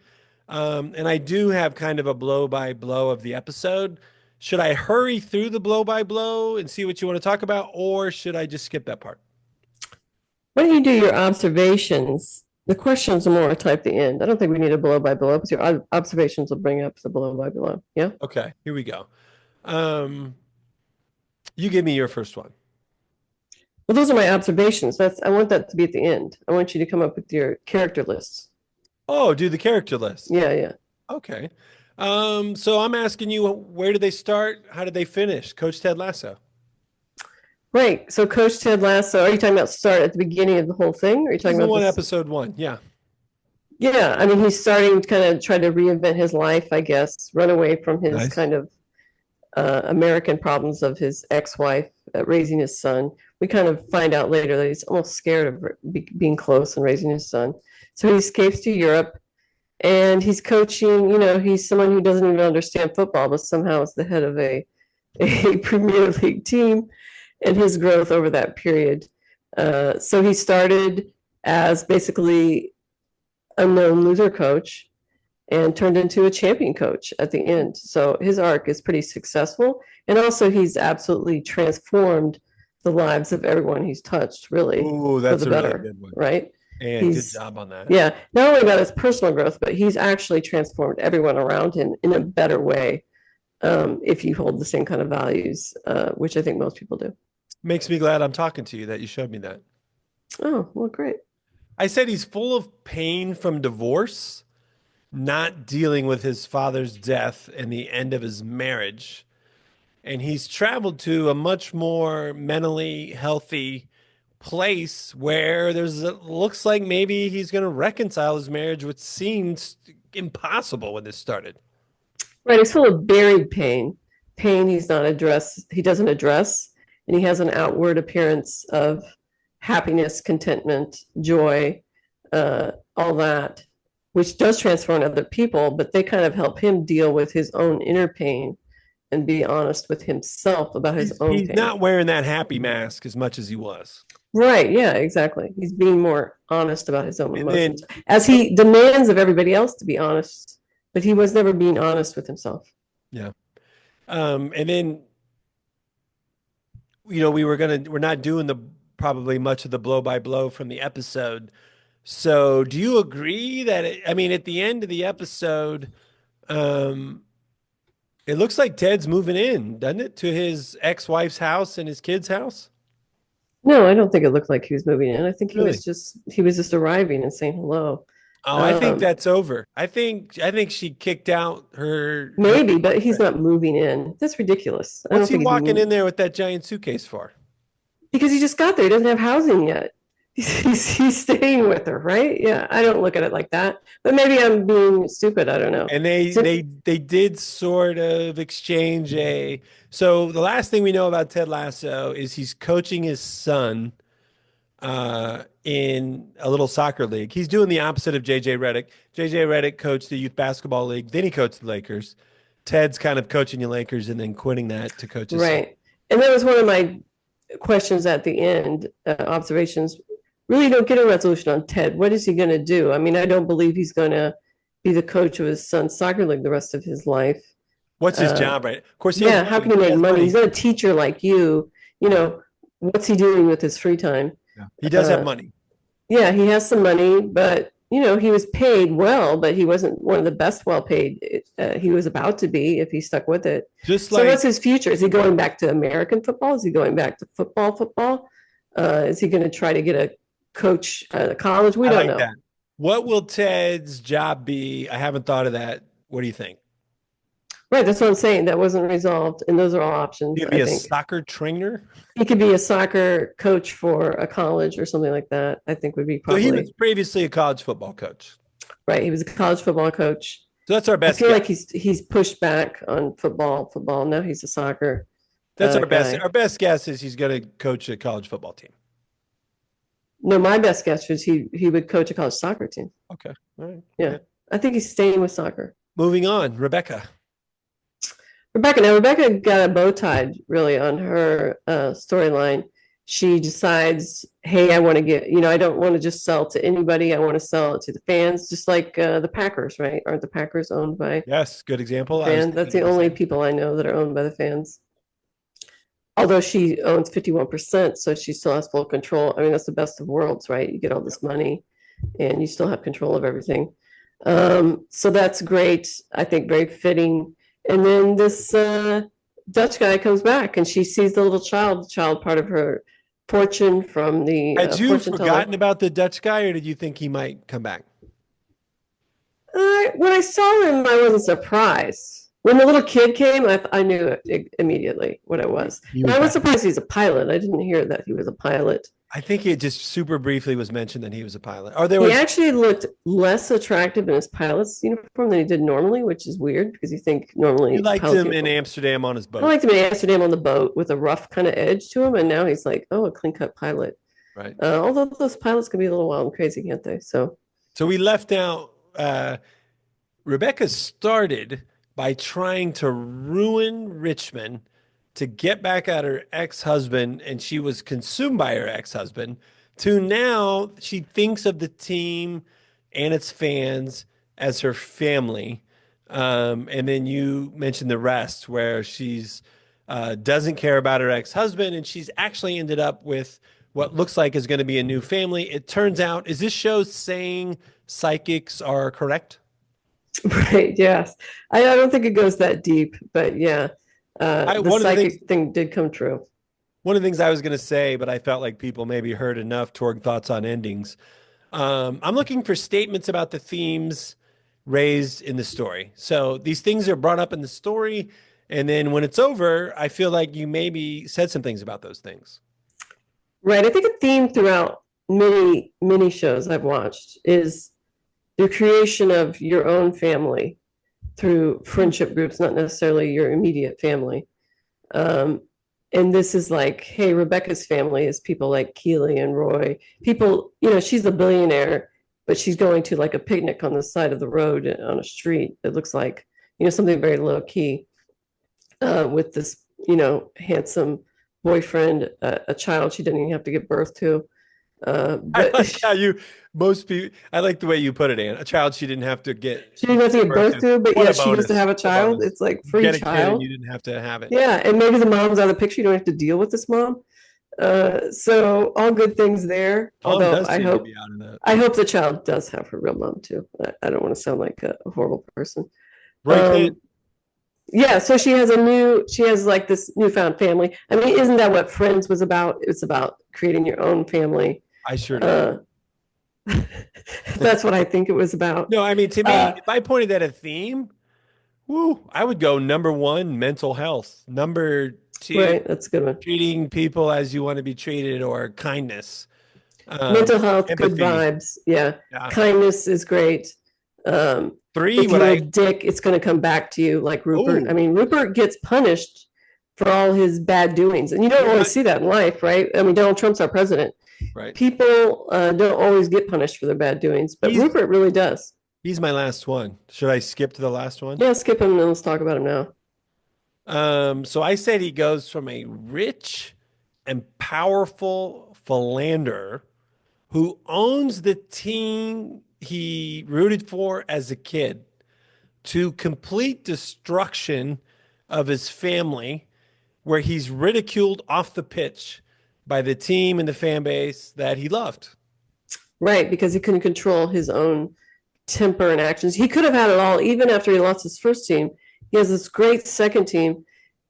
And I do have kind of a blow by blow of the episode. Should I hurry through the blow by blow and see what you want to talk about, or should I just skip that part? Why don't you do your observations? The questions are more type the end. I don't think we need a blow by blow because your observations will bring up the blow by blow. Yeah. Okay, here we go. You give me your first one. Well, those are my observations. I want that to be at the end. I want you to come up with your character lists. Oh, do the character list. Yeah, yeah. Okay. So I'm asking you, where did they start? How did they finish? Coach Ted Lasso. Right. So Coach Ted Lasso, are you talking about start at the beginning of the whole thing? Or are you talking Season about one, this? episode 1. Yeah. Yeah, I mean, he's starting to kind of try to reinvent his life, I guess, run away from his Nice. kind of American problems of his ex-wife raising his son. We kind of find out later that he's almost scared of being close and raising his son. So he escapes to Europe and he's coaching. He's someone who doesn't even understand football, but somehow is the head of a Premier League team and his growth over that period. So he started as basically unknown loser coach and turned into a champion coach at the end. So his arc is pretty successful. And also he's absolutely transformed the lives of everyone he's touched, really, Ooh, for that's the a really better, good one. right? And good He's job on that. Yeah, not only about his personal growth, but he's actually transformed everyone around him in a better way, if you hold the same kind of values, which I think most people do. Makes me glad I'm talking to you that you showed me that. Oh, well, great. I said he's full of pain from divorce, not dealing with his father's death and the end of his marriage. And he's traveled to a much more mentally healthy place where it looks like maybe he's going to reconcile his marriage, which seemed impossible when this started. Right, he's full of buried pain, pain he doesn't address, and he has an outward appearance of happiness, contentment, joy, all that, which does transform other people, but they kind of help him deal with his own inner pain and be honest with himself about his own He's pain. not wearing that happy mask as much as he was. Right, yeah, exactly. He's being more honest about his own And emotions, as he demands of everybody else to be honest, but he was never being honest with himself. Yeah. And then, we're not doing probably much of the blow by blow from the episode. So do you agree that, at the end of the episode, it looks like Ted's moving in, doesn't it, to his ex-wife's house and his kid's house? No, I don't think it looked like he was moving in. I think he Really? was just arriving and saying hello. Oh, I think that's over. I think she kicked out her. Maybe, but he's not moving in. That's ridiculous. I don't What's he think he's walking moving in there with that giant suitcase for? because he just got there. He doesn't have housing yet. He's staying with her, right? Yeah, I don't look at it like that, but maybe I'm being stupid. I don't know. And they So, they they did sort of exchange a. So the last thing we know about Ted Lasso is he's coaching his son in a little soccer league. He's doing the opposite of JJ Redick. JJ Redick coached the youth basketball league, then he coached the Lakers. Ted's kind of coaching the Lakers and then quitting that to coach his son. right. And that was one of my questions at the end, observations. Really don't get a resolution on Ted. What is he going to do? I mean, I don't believe he's going to be the coach of his son's soccer league the rest of his life. What's his job, right? Of course, he has Yeah, how money. can he He make has money? money. He's not a teacher like you. You know, what's he doing with his free time? Yeah. He does have Uh, money. yeah, he has some money, but he was paid well, but he wasn't one of the best well paid he was about to be if he stuck with it. Just So like what's his future? Is he going back to American football? Is he going back to football? Is he going to try to get a coach at college? We I don't like know. that. What will Ted's job be? I haven't thought of that. What do you think? Right, that's what I'm saying. That wasn't resolved, and those are all options, He'd I be a think. soccer trainer. He could be a soccer coach for a college or something like that. I think would be So he was probably previously a college football coach. right. He was a college football coach. So that's our I best feel like guess. he's pushed back on football. Now he's a soccer That's our best. guy. Our best guess is he's going to coach a college football team. No, my best guess was he would coach a college soccer team. Okay. All right. Yeah, Okay. I think he's staying with soccer. Moving on, Rebecca. Rebecca got a bow tied really on her storyline. She decides, hey, I want to I don't want to just sell to anybody. I want to sell it to the fans, just like the Packers, right? Aren't the Packers owned by Yes, good example. I was fans? That's thinking the of the only same. people I know that are owned by the fans. Although she owns 51%, so she still has full control. I mean, that's the best of worlds, right? You get all this money and you still have control of everything. So that's great. I think very fitting. And then this Dutch guy comes back and she sees the little child part of her fortune from the Had you fortune teller. forgotten about the Dutch guy, or did you think he might come back? When I saw him, I wasn't surprised. When the little kid came, I knew immediately what it was. He And was I was back. surprised he's a pilot. I didn't hear that he was a pilot. I think it just super briefly was mentioned that he was a pilot. Or there He was. actually looked less attractive in his pilot's uniform than he did normally, which is weird because you think You normally liked pilot's him in uniform. Amsterdam on his I boat, liked him in Amsterdam on the boat with a rough kind of edge to him, and now he's like, oh, a clean cut pilot. right? Although those pilots can be a little wild and crazy, can't they? So So we left out. Rebecca started by trying to ruin Richmond to get back at her ex-husband, and she was consumed by her ex-husband, to now she thinks of the team and its fans as her family. And then you mentioned the rest, where she's doesn't care about her ex-husband, and she's actually ended up with what looks like is going to be a new family. It turns out, is this show saying psychics are correct? right, yes. I don't think it goes that deep, but yeah, I the one of the things psychic thing did come true. one of the things I was going to say, but I felt like people maybe heard enough Torg thoughts on endings. I'm looking for statements about the themes raised in the story. So these things are brought up in the story, and then when it's over, I feel like you maybe said some things about those things. Right. I think a theme throughout many shows I've watched is the creation of your own family through friendship groups, not necessarily your immediate family. Um, and this is like, hey, Rebecca's family is people like Keely and Roy. People, she's a billionaire, but she's going to like a picnic on the side of the road on a street. It looks like, something very low key with this, handsome boyfriend, a child she didn't even have to give birth to. I But like how most people, I like the way you put it, Ann. A child she didn't have to get she didn't have to give birth birth to. to, but What yeah, a she gets to bonus. have a What a child. bonus. It's like You free get a kid and child. you didn't have to have it. Yeah, and maybe the mom's out of the picture. You don't have to deal with this mom. So all good things there. Tom Although does seem to be out of that. I hope the child does have her real mom too. I don't want to sound like a horrible person. Roy Kent. Um, yeah, so she has like this newfound family. I mean, isn't that what Friends was about? It's about creating your own family. I sure do. Uh, that's what I think it was about. No, I mean, to me, Uh, if I pointed at a theme, woo, I would go number one, mental health. Number two, right, that's a good one. treating people as you want to be treated, or kindness. Mental health, good Empathy. vibes. Yeah. Yeah. Kindness is great. Um, Three, if what you're a I, dick, it's going to come back to you like Rupert. I oh, mean, Rupert gets punished for all his bad doings. And you don't you're always my, see that in life, right? I mean, Donald Trump's our president. right. People don't always get punished for their bad doings, but He's, Rupert really does. he's my last one. Should I skip to the last one? Yeah, skip him and let's talk about him now. So I said he goes from a rich and powerful philanderer who owns the team he rooted for as a kid to complete destruction of his family, where he's ridiculed off the pitch by the team and the fan base that he loved. Right, because he couldn't control his own temper and actions. He could have had it all, even after he lost his first team. He has this great second team.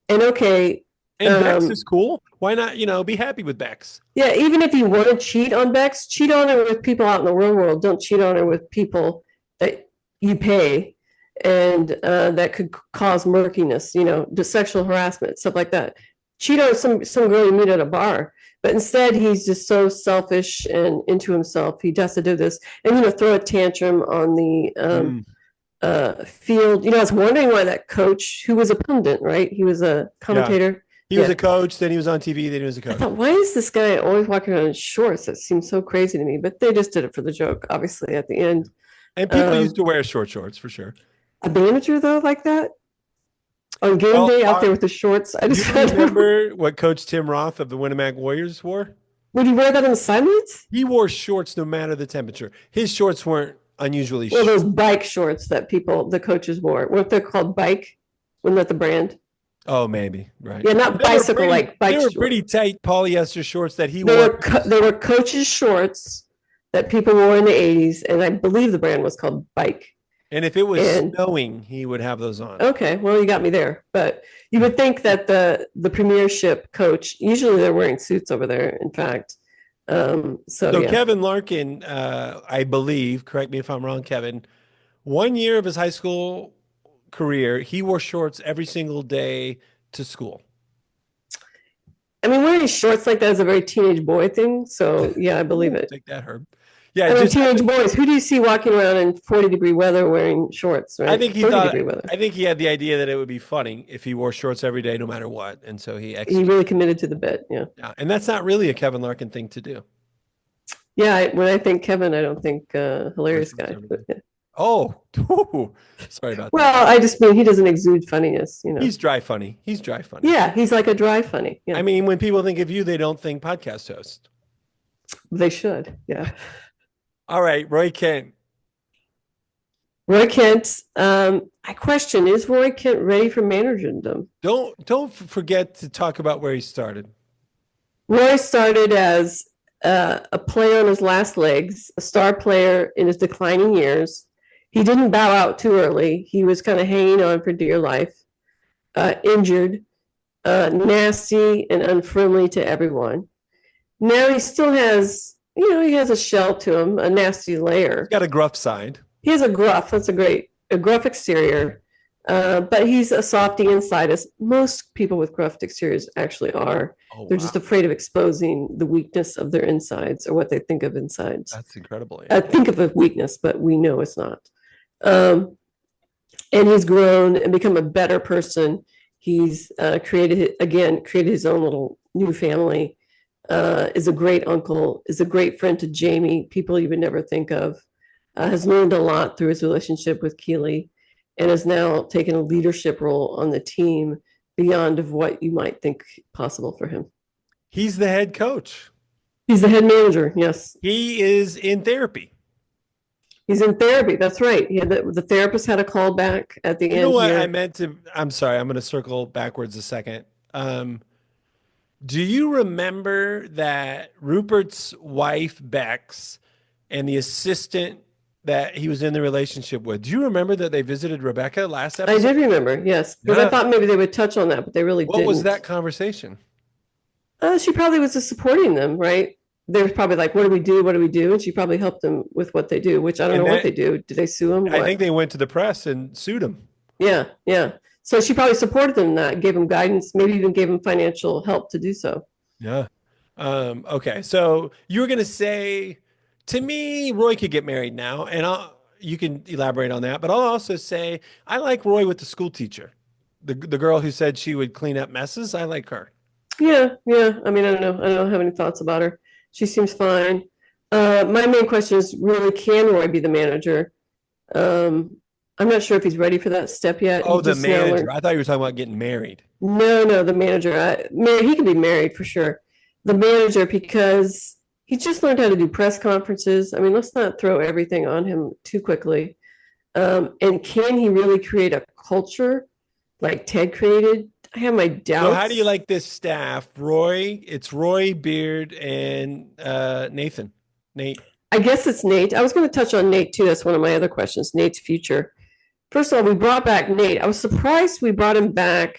And okay, And Bex is cool. Why not, be happy with Bex? yeah, even if you want to cheat on Bex, cheat on her with people out in the real world. Don't cheat on her with people that you pay and that could cause murkiness, to sexual harassment, stuff like that. Cheat on some girl you meet at a bar. But instead, he's just so selfish and into himself. He has to do this and, throw a tantrum on the field. I was wondering why that coach, who was a pundit, right? He was a Yeah. commentator. He was a coach, then he was on TV, then he was a I coach. thought, why is this guy always walking around in shorts? That seems so crazy to me. But they just did it for the joke, obviously, at the end. And people used to wear short shorts for sure. A manager, though, like that? On game Well, day out there with the shorts. I do just you remember what Coach Tim Roth of the Winnipeg Warriors wore? Would he wear that on the sidelines? He wore shorts no matter the temperature. His shorts weren't unusually Well, short. those bike shorts that the coaches wore. Weren't they called bike? Wasn't that the brand? Oh, maybe. Right. Yeah, not bicycle, like bike They were shorts. pretty tight polyester shorts that he They wore. they were coaches' shorts that people wore in the 80s, and I believe the brand was called Bike. And if it was snowing, he would have those on. Okay, well, you got me there. But you would think that the premiership coach, usually they're wearing suits over there, in fact. So yeah. Kevin Larkin, I believe, correct me if I'm wrong, Kevin, 1 year of his high school career, he wore shorts every single day to school. I mean, wearing shorts like that is a very teenage boy thing. So yeah, I believe it. Take that, Herb. Yeah, I mean, teenage boys. Who do you see walking around in 40-degree weather wearing shorts? Right? I think he had the idea that it would be funny if he wore shorts every day, no matter what, and so he really committed to the bit. Yeah. Yeah, and that's not really a Kevin Larkin thing to do. Yeah, when I think Kevin, I don't think hilarious guy. Oh, sorry about that. Well, I just mean he doesn't exude funniness. He's dry funny. Yeah, he's like a dry funny. Yeah. I mean, when people think of you, they don't think podcast host. They should. Yeah. All right, Roy Kent. Roy Kent. I question: is Roy Kent ready for managerdom? Don't forget to talk about where he started. Roy started as a player on his last legs, a star player in his declining years. He didn't bow out too early. He was kind of hanging on for dear life, injured, nasty, and unfriendly to everyone. Now he still has. He has a shell to him, a nasty layer. He's got a gruff side. He has a gruff. That's a gruff exterior, but he's a softy inside, as most people with gruff exteriors actually are. They're just afraid of exposing the weakness of their insides or what they think of insides. That's incredible. I think of a weakness, but we know it's not. And he's grown and become a better person. He's created his own little new family. Is a great uncle, is a great friend to Jamie, people you would never think of, has learned a lot through his relationship with Keeley, and has now taken a leadership role on the team beyond of what you might think possible for him. He's the head coach. He's the head manager, yes. He is in therapy. He's in therapy, that's right. The therapist had a call back at the end. You know what here. I'm sorry, I'm going to circle backwards a second. Do you remember that Rupert's wife, Bex, and the assistant that he was in the relationship with, do you remember that they visited Rebecca last episode? I did remember, yes. Because I thought maybe they would touch on that, but they really didn't. What was that conversation? She probably was just supporting them, right? They were probably like, what do we do? What do we do? And she probably helped them with what they do, which I don't know what they do. Did they sue him? I think they went to the press and sued him. Yeah, yeah. So she probably supported them in that, gave them guidance, maybe even gave them financial help to do so. Yeah. Okay, so you were gonna say to me, Roy could get married now, and you can elaborate on that. But I'll also say I like Roy with the school teacher, the girl who said she would clean up messes. I like her. Yeah, yeah. I mean, I don't know. I don't have any thoughts about her. She seems fine. My main question is really, can Roy be the manager? Um, I'm not sure if he's ready for that step yet. He Oh, the just now manager. learned. I thought you were talking about getting married. No, the manager. He can be married for sure. The manager, because he just learned how to do press conferences. I mean, let's not throw everything on him too quickly. And can he really create a culture like Ted created? I have my So how do you doubts. like this staff? Roy, it's Roy, Beard, and Nathan. Nate. I guess it's Nate. I was going to touch on Nate too. That's one of my other questions. Nate's future. First of all, we brought back Nate. I was surprised we brought him back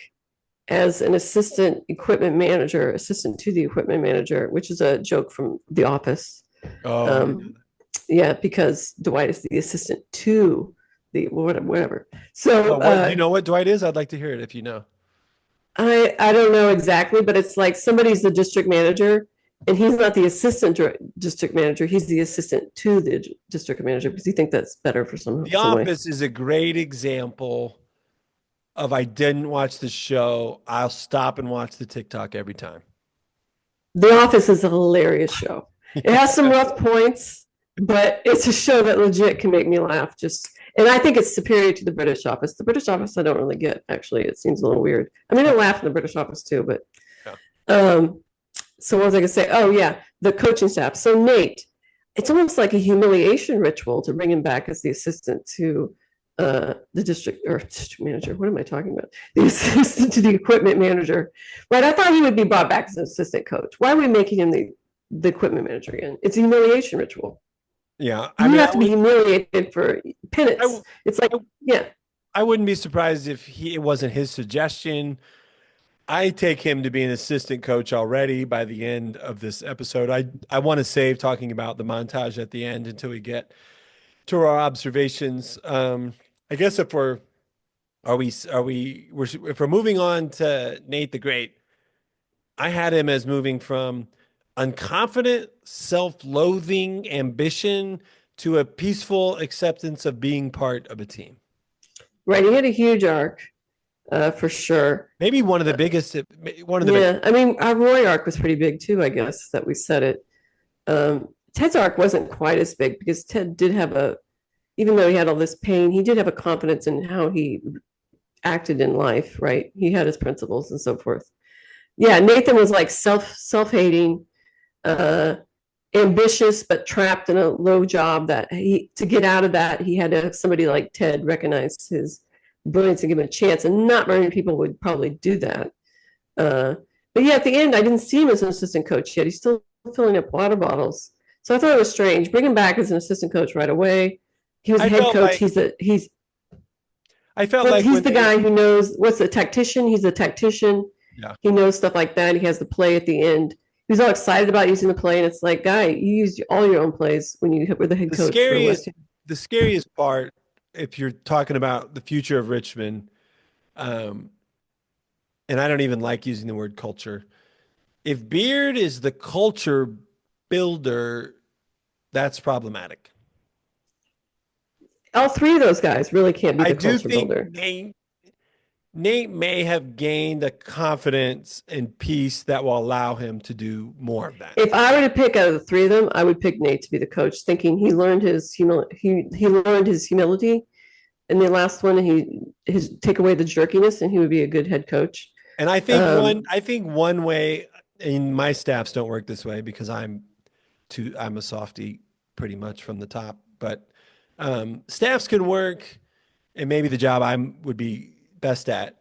as an assistant equipment manager, assistant to the equipment manager, which is a joke from The Office. Oh, I didn't know Um, yeah, because Dwight is the assistant to the whatever. that. So Oh, what do you know what Dwight is? I'd like to hear it if you know. I don't know exactly, but it's like somebody's the district manager, and he's not the assistant district manager. He's the assistant to the district manager because he thinks that's better for The some way. Office is a great example of I didn't watch the show. I'll stop and watch the TikTok every time. The Office is a hilarious show. It has some rough points, but it's a show that legit can make me laugh. And I think it's superior to the British Office. The British Office I don't really get. Actually, it seems a little weird. I mean, I laugh in the British Office too, but Yeah. um, so what was I going to say? Oh yeah, the coaching staff. So Nate, it's almost like a humiliation ritual to bring him back as the assistant to the district manager. What am I talking about? The assistant to the equipment manager. Right. I thought he would be brought back as an assistant coach. Why are we making him the equipment manager again? It's a humiliation ritual. Yeah. I You mean, have to be humiliated for I, penance. It's like, I, yeah, I wouldn't be surprised if it wasn't his suggestion. I take him to be an assistant coach already by the end of this episode. I want to save talking about the montage at the end until we get to our observations. I guess if we're are we we're if we're moving on to Nate the Great, I had him as moving from unconfident, self-loathing ambition to a peaceful acceptance of being part of a team. right. He had a huge arc for sure. Maybe one of the biggest, one of the big. Yeah, I mean, our Roy arc was pretty big too, I guess, that we said it. Ted's arc wasn't quite as big because Ted did have even though he had all this pain, he did have a confidence in how he acted in life, right? He had his principles and so forth. Yeah, Nathan was like self-hating, uh, ambitious, but trapped in a low job that to get out of that, he had to have somebody like Ted recognize his brilliance and give him a chance. And not very many people would probably do that. Uh, but yeah, at the end, I didn't see him as an assistant coach yet. He's still filling up water bottles. So I thought it was strange. Bring him back as an assistant coach right away. He was a I head felt coach. like I felt like He's when the they, guy who knows what's a tactician. He's a tactician. yeah, He knows stuff like that. He has the play at the end. He was all excited about using the play, and it's like, guy, you used all your own plays when you were the head the coach for West scariest, Ham. the scariest part, if you're talking about the future of Richmond, um, and I don't even like using the word culture. If Beard is the culture builder, that's problematic. All three of those guys really can't be I the do culture think builder. Nate may have gained a confidence and peace that will allow him to do more of that. If I were to pick out of the three of them, I would pick Nate to be the coach, thinking he learned he learned his humility. In the last one, his take away the jerkiness, and he would be a good head coach. And Um, I think one way, and my staffs don't work this way because I'm a softie pretty much from the top, but staffs can work, and maybe the job I would be best at.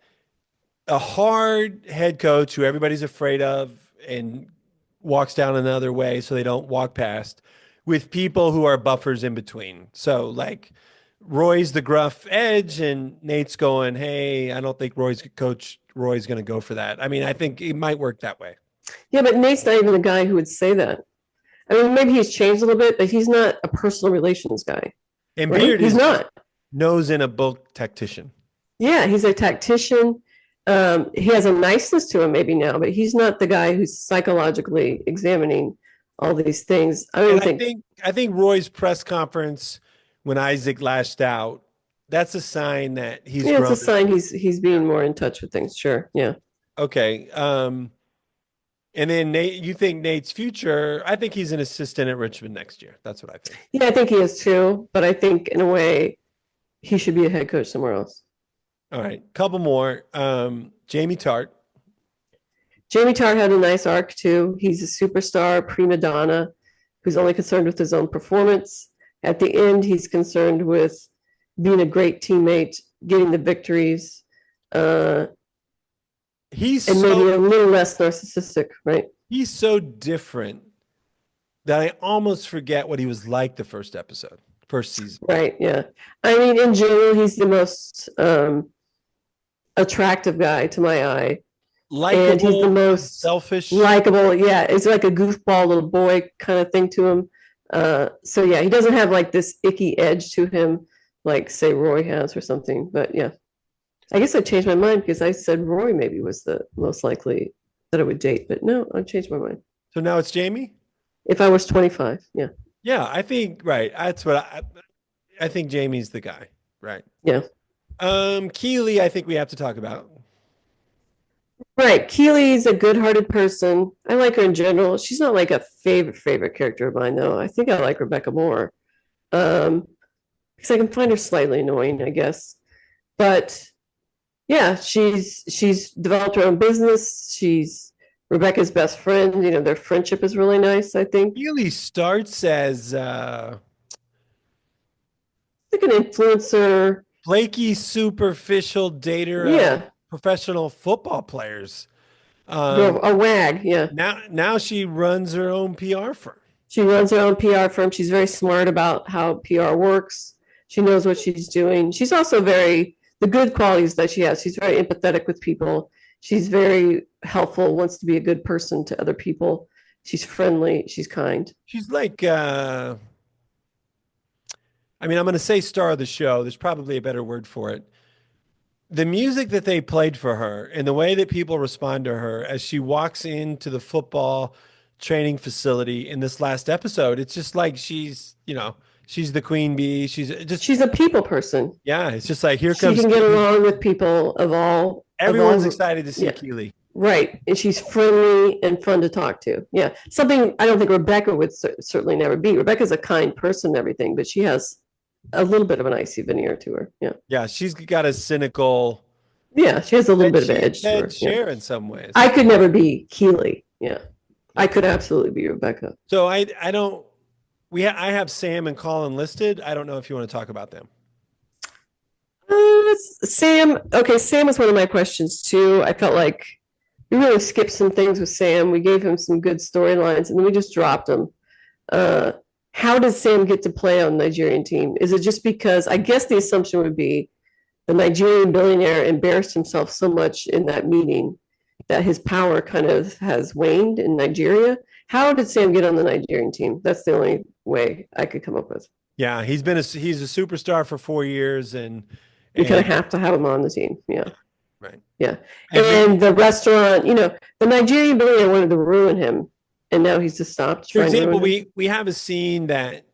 A hard head coach who everybody's afraid of and walks down another way so they don't walk past, with people who are buffers in between. So like Roy's the gruff edge and Nate's going, "Hey, I don't think Roy's going to go for that." I mean, I think it might work that way. yeah, but Nate's not even the guy who would say that. I mean, maybe he's changed a little bit, but he's not a personal relations guy, And right? Beard He's is just not. nose in a book tactician. Yeah, he's a tactician. He has a niceness to him maybe now, but he's not the guy who's psychologically examining all these things. I don't And even I think, think I think Roy's press conference when Isaac lashed out, that's a sign that he's yeah, it's a grown. sign he's Yeah. being more in touch with things. Sure. Yeah. Okay. And then Nate, you think Nate's future? I think he's an assistant at Richmond next year. That's what I think. Yeah, I think he is too, but I think in a way he should be a head coach somewhere else. All right, couple more. Jamie Tart. Jamie Tarr had a nice arc too. He's a superstar prima donna who's only concerned with his own performance. At the end, he's concerned with being a great teammate, getting the victories, uh, He's and maybe a so little less narcissistic, right? he's so different that I almost forget what he was like the first episode, first season. Right. Yeah. I mean, in general, he's the most attractive guy to my eye, and he's the Likable, most unselfish. likable. Yeah, it's like a goofball little boy kind of thing to him. So yeah, he doesn't have like this icky edge to him, like say Roy has or something. But yeah, I guess I changed my mind because I said Roy maybe was the most likely that I would date, but no, I changed my mind. So now it's Jamie. If I was 25, yeah, Yeah, I think right. That's what I think. Jamie's the guy, right? yeah, Keely, I think we have to talk about. right. Keely's a good-hearted person. I like her in general. She's not like a favorite character of mine though. I think I like Rebecca more. Um, because I can find her slightly annoying, I guess. But yeah, she's developed her own business. She's Rebecca's best friend. You know, their friendship is really nice, I think. Keely starts as Like an influencer. flaky, superficial dater of Yeah. professional football players. Girl, a wag, yeah. Now she runs her own PR firm. She runs her own PR firm. She's very smart about how PR works. She knows what she's doing. She's also very the good qualities that she has. She's very empathetic with people. She's very helpful, wants to be a good person to other people. She's friendly, she's kind. She's like I mean, I'm going to say star of the show. There's probably a better word for it. The music that they played for her and the way that people respond to her as she walks into the football training facility in this last episode, it's just like she's the queen bee. She's just, She's a people person. yeah, it's just like, here She comes can get Keely. along with people of Everyone's all excited to see yeah, Keely. right. And she's friendly and fun to talk to. Yeah. Something I don't think Rebecca would certainly never be. Rebecca's a kind person and everything, but she has a little bit of an icy veneer to her. Yeah. Yeah, she's got a cynical Yeah. She has a little bit of an edge to Ted her. Yeah. share in some ways. I could never be Keely. Yeah. I could absolutely be Rebecca. So I don't I have Sam and Colin listed. I don't know if you want to talk about them. Sam. Okay. Sam was one of my questions too. I felt like we really skipped some things with Sam. We gave him some good storylines and then we just dropped him. Uh, how does Sam get to play on the Nigerian team? Is it just because I guess the assumption would be the Nigerian billionaire embarrassed himself so much in that meeting that his power kind of has waned in Nigeria? How did Sam get on the Nigerian team? That's the only way I could come up with. Yeah, he's a superstar for 4 years and You kind of and have to have him on the team. Yeah. right. Yeah. And And the restaurant, the Nigerian billionaire wanted to ruin him. And now he's just stopped for trying to example, ruin him. we have a scene that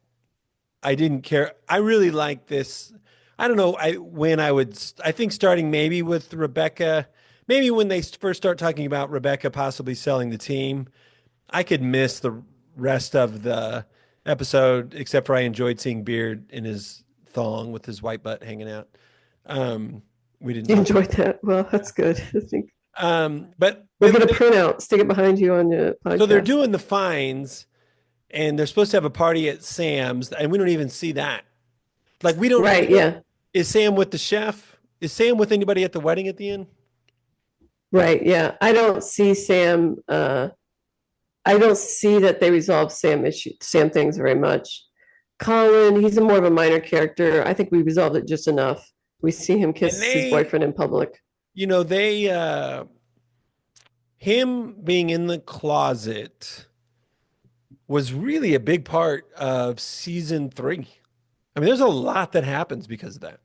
I didn't care. I really like this. I don't know. I think starting maybe with Rebecca, maybe when they first start talking about Rebecca possibly selling the team, I could miss the rest of the episode, except for I enjoyed seeing Beard in his thong with his white butt hanging out. We didn't You talk. enjoyed that? Well, that's good. I think But we'll get a printout, stick it behind you on the podcast. so they're doing the fines, and they're supposed to have a party at Sam's, and we don't even see that. Like we don't. Right, yeah. Is Sam with the chef? Is Sam with anybody at the wedding at the end? Right, yeah. I don't see Sam I don't see that they resolve Sam things very much. Colin, he's a more of a minor character. I think we resolved it just enough. We see him kiss And his boyfriend in public. they him being in the closet was really a big part of season 3. I mean, there's a lot that happens because of that.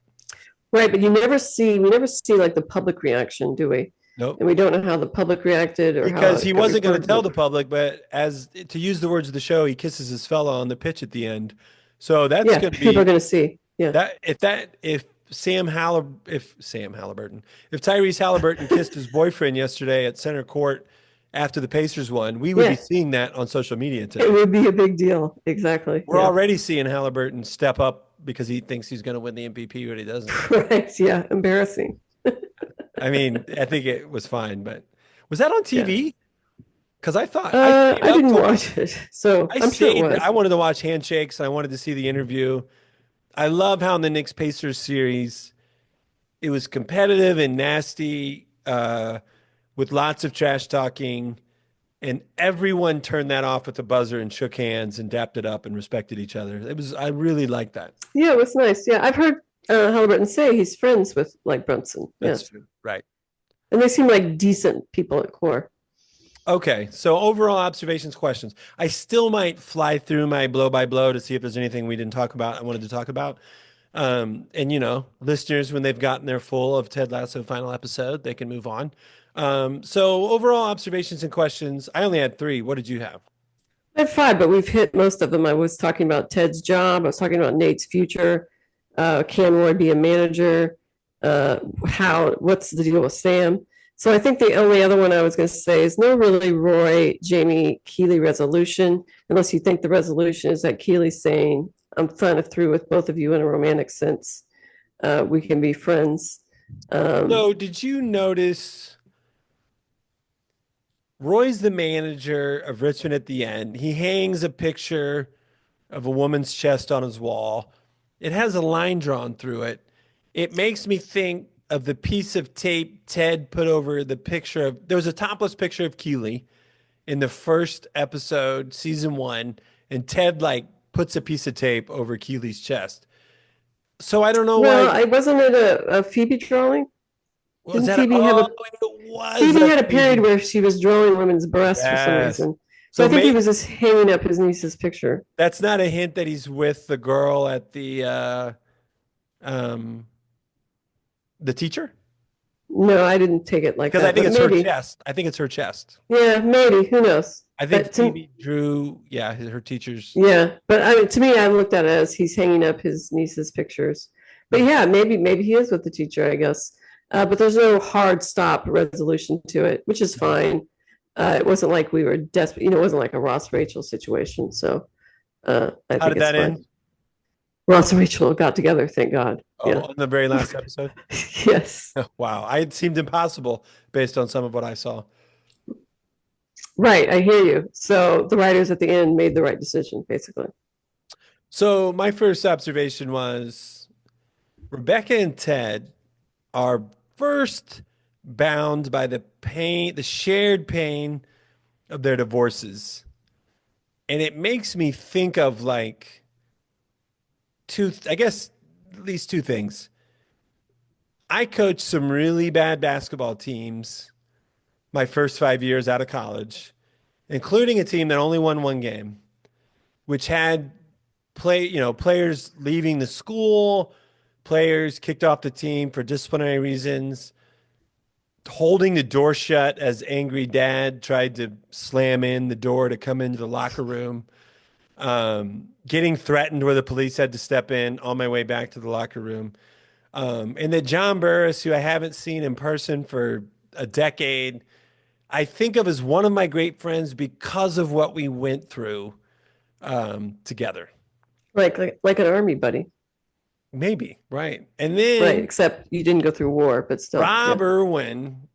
Right, but we never see like the public reaction, do we? Nope. and we don't know how the public reacted or how Because he it got wasn't going to reported. tell the public, but as to use the words of the show, he kisses his fella on the pitch at the end. So that's Yeah, going to people are be going to see. Yeah. if Sam Halliburton, if Tyrese Halliburton kissed his boyfriend yesterday at center court after the Pacers won, we would be Yeah, seeing that on social media it today. would be a big deal. Exactly. We're Yeah. already seeing Halliburton step up because he thinks he's going to win the MVP, but he doesn't. Right. Yeah. Embarrassing. I mean, I think it was fine, but was that on Yeah. TV? Because I thought I stayed I up didn't to watch it, so I I'm sure it stayed. I was. wanted to watch handshakes. I wanted to see the interview. I love how in the Knicks Pacers series it was competitive and nasty, with lots of trash talking, and everyone turned that off with the buzzer and shook hands and dapped it up and respected each other. It was I really liked that. Yeah, it was nice. Yeah, I've heard Halliburton say he's friends with like Brunson. Yeah, That's true. Right. and they seem like decent people at core. Okay. So overall observations, questions. I still might fly through my blow by blow to see if there's anything we didn't talk about. I wanted to talk about. And listeners, when they've gotten their full of Ted Lasso final episode, they can move on. So overall observations and questions. I only had three. What did you have? I had five, but we've hit most of them. I was talking about Ted's job. I was talking about Nate's future. Can Roy be a manager? What's the deal with Sam? So I think the only other one I was going to say is no really Roy, Jamie, Keeley resolution, unless you think the resolution is that Keeley's saying, I'm kind of through with both of you in a romantic sense. We can be friends. So did you notice Roy's the manager of Richmond at the end? He hangs a picture of a woman's chest on his wall. It has a line drawn through it. It makes me think of the piece of tape Ted put over the picture of, there was a topless picture of Keeley in the first episode, season one, and Ted like puts a piece of tape over Keeley's chest. So I don't know Well, why. I wasn't it a Phoebe drawing? Was Didn't that? Phoebe have Oh, a it was Phoebe a had a period Phoebe. where she was drawing women's breasts for some Yes. reason. So So I think he maybe was just hanging up his niece's picture. that's not a hint that he's with the girl at um the teacher? No, I didn't take it like Because I that, think but it's her maybe. chest. I think it's her chest. Yeah, maybe. Who knows? I think But to, Phoebe drew, yeah, her teacher's. yeah, but to me, I looked at it as he's hanging up his niece's pictures. But yeah, maybe he is with the teacher, I guess. But there's no hard stop resolution to it, which is fine. It wasn't like we were desperate, it wasn't like a Ross Rachel situation. So I How think did it's that fine. end? Ross and Rachel got together, thank God. Oh, Yeah. on the very last episode? Yes. Wow. It seemed impossible based on some of what I saw. Right. I hear you. So the writers at the end made the right decision, basically. So my first observation was Rebecca and Ted are first bound by the pain, the shared pain of their divorces. And it makes me think of like I guess at least two things. I coached some really bad basketball teams my first 5 years out of college, including a team that only won one game, which had players leaving the school, players kicked off the team for disciplinary reasons, holding the door shut as angry dad tried to slam in the door to come into the locker room, getting threatened where the police had to step in on my way back to the locker room. And that John Burris, who I haven't seen in person for a decade, I think of as one of my great friends because of what we went through together. Like an army buddy. Maybe, right. And Right. then Except you didn't go through war, but still. Yeah. Rob Irwin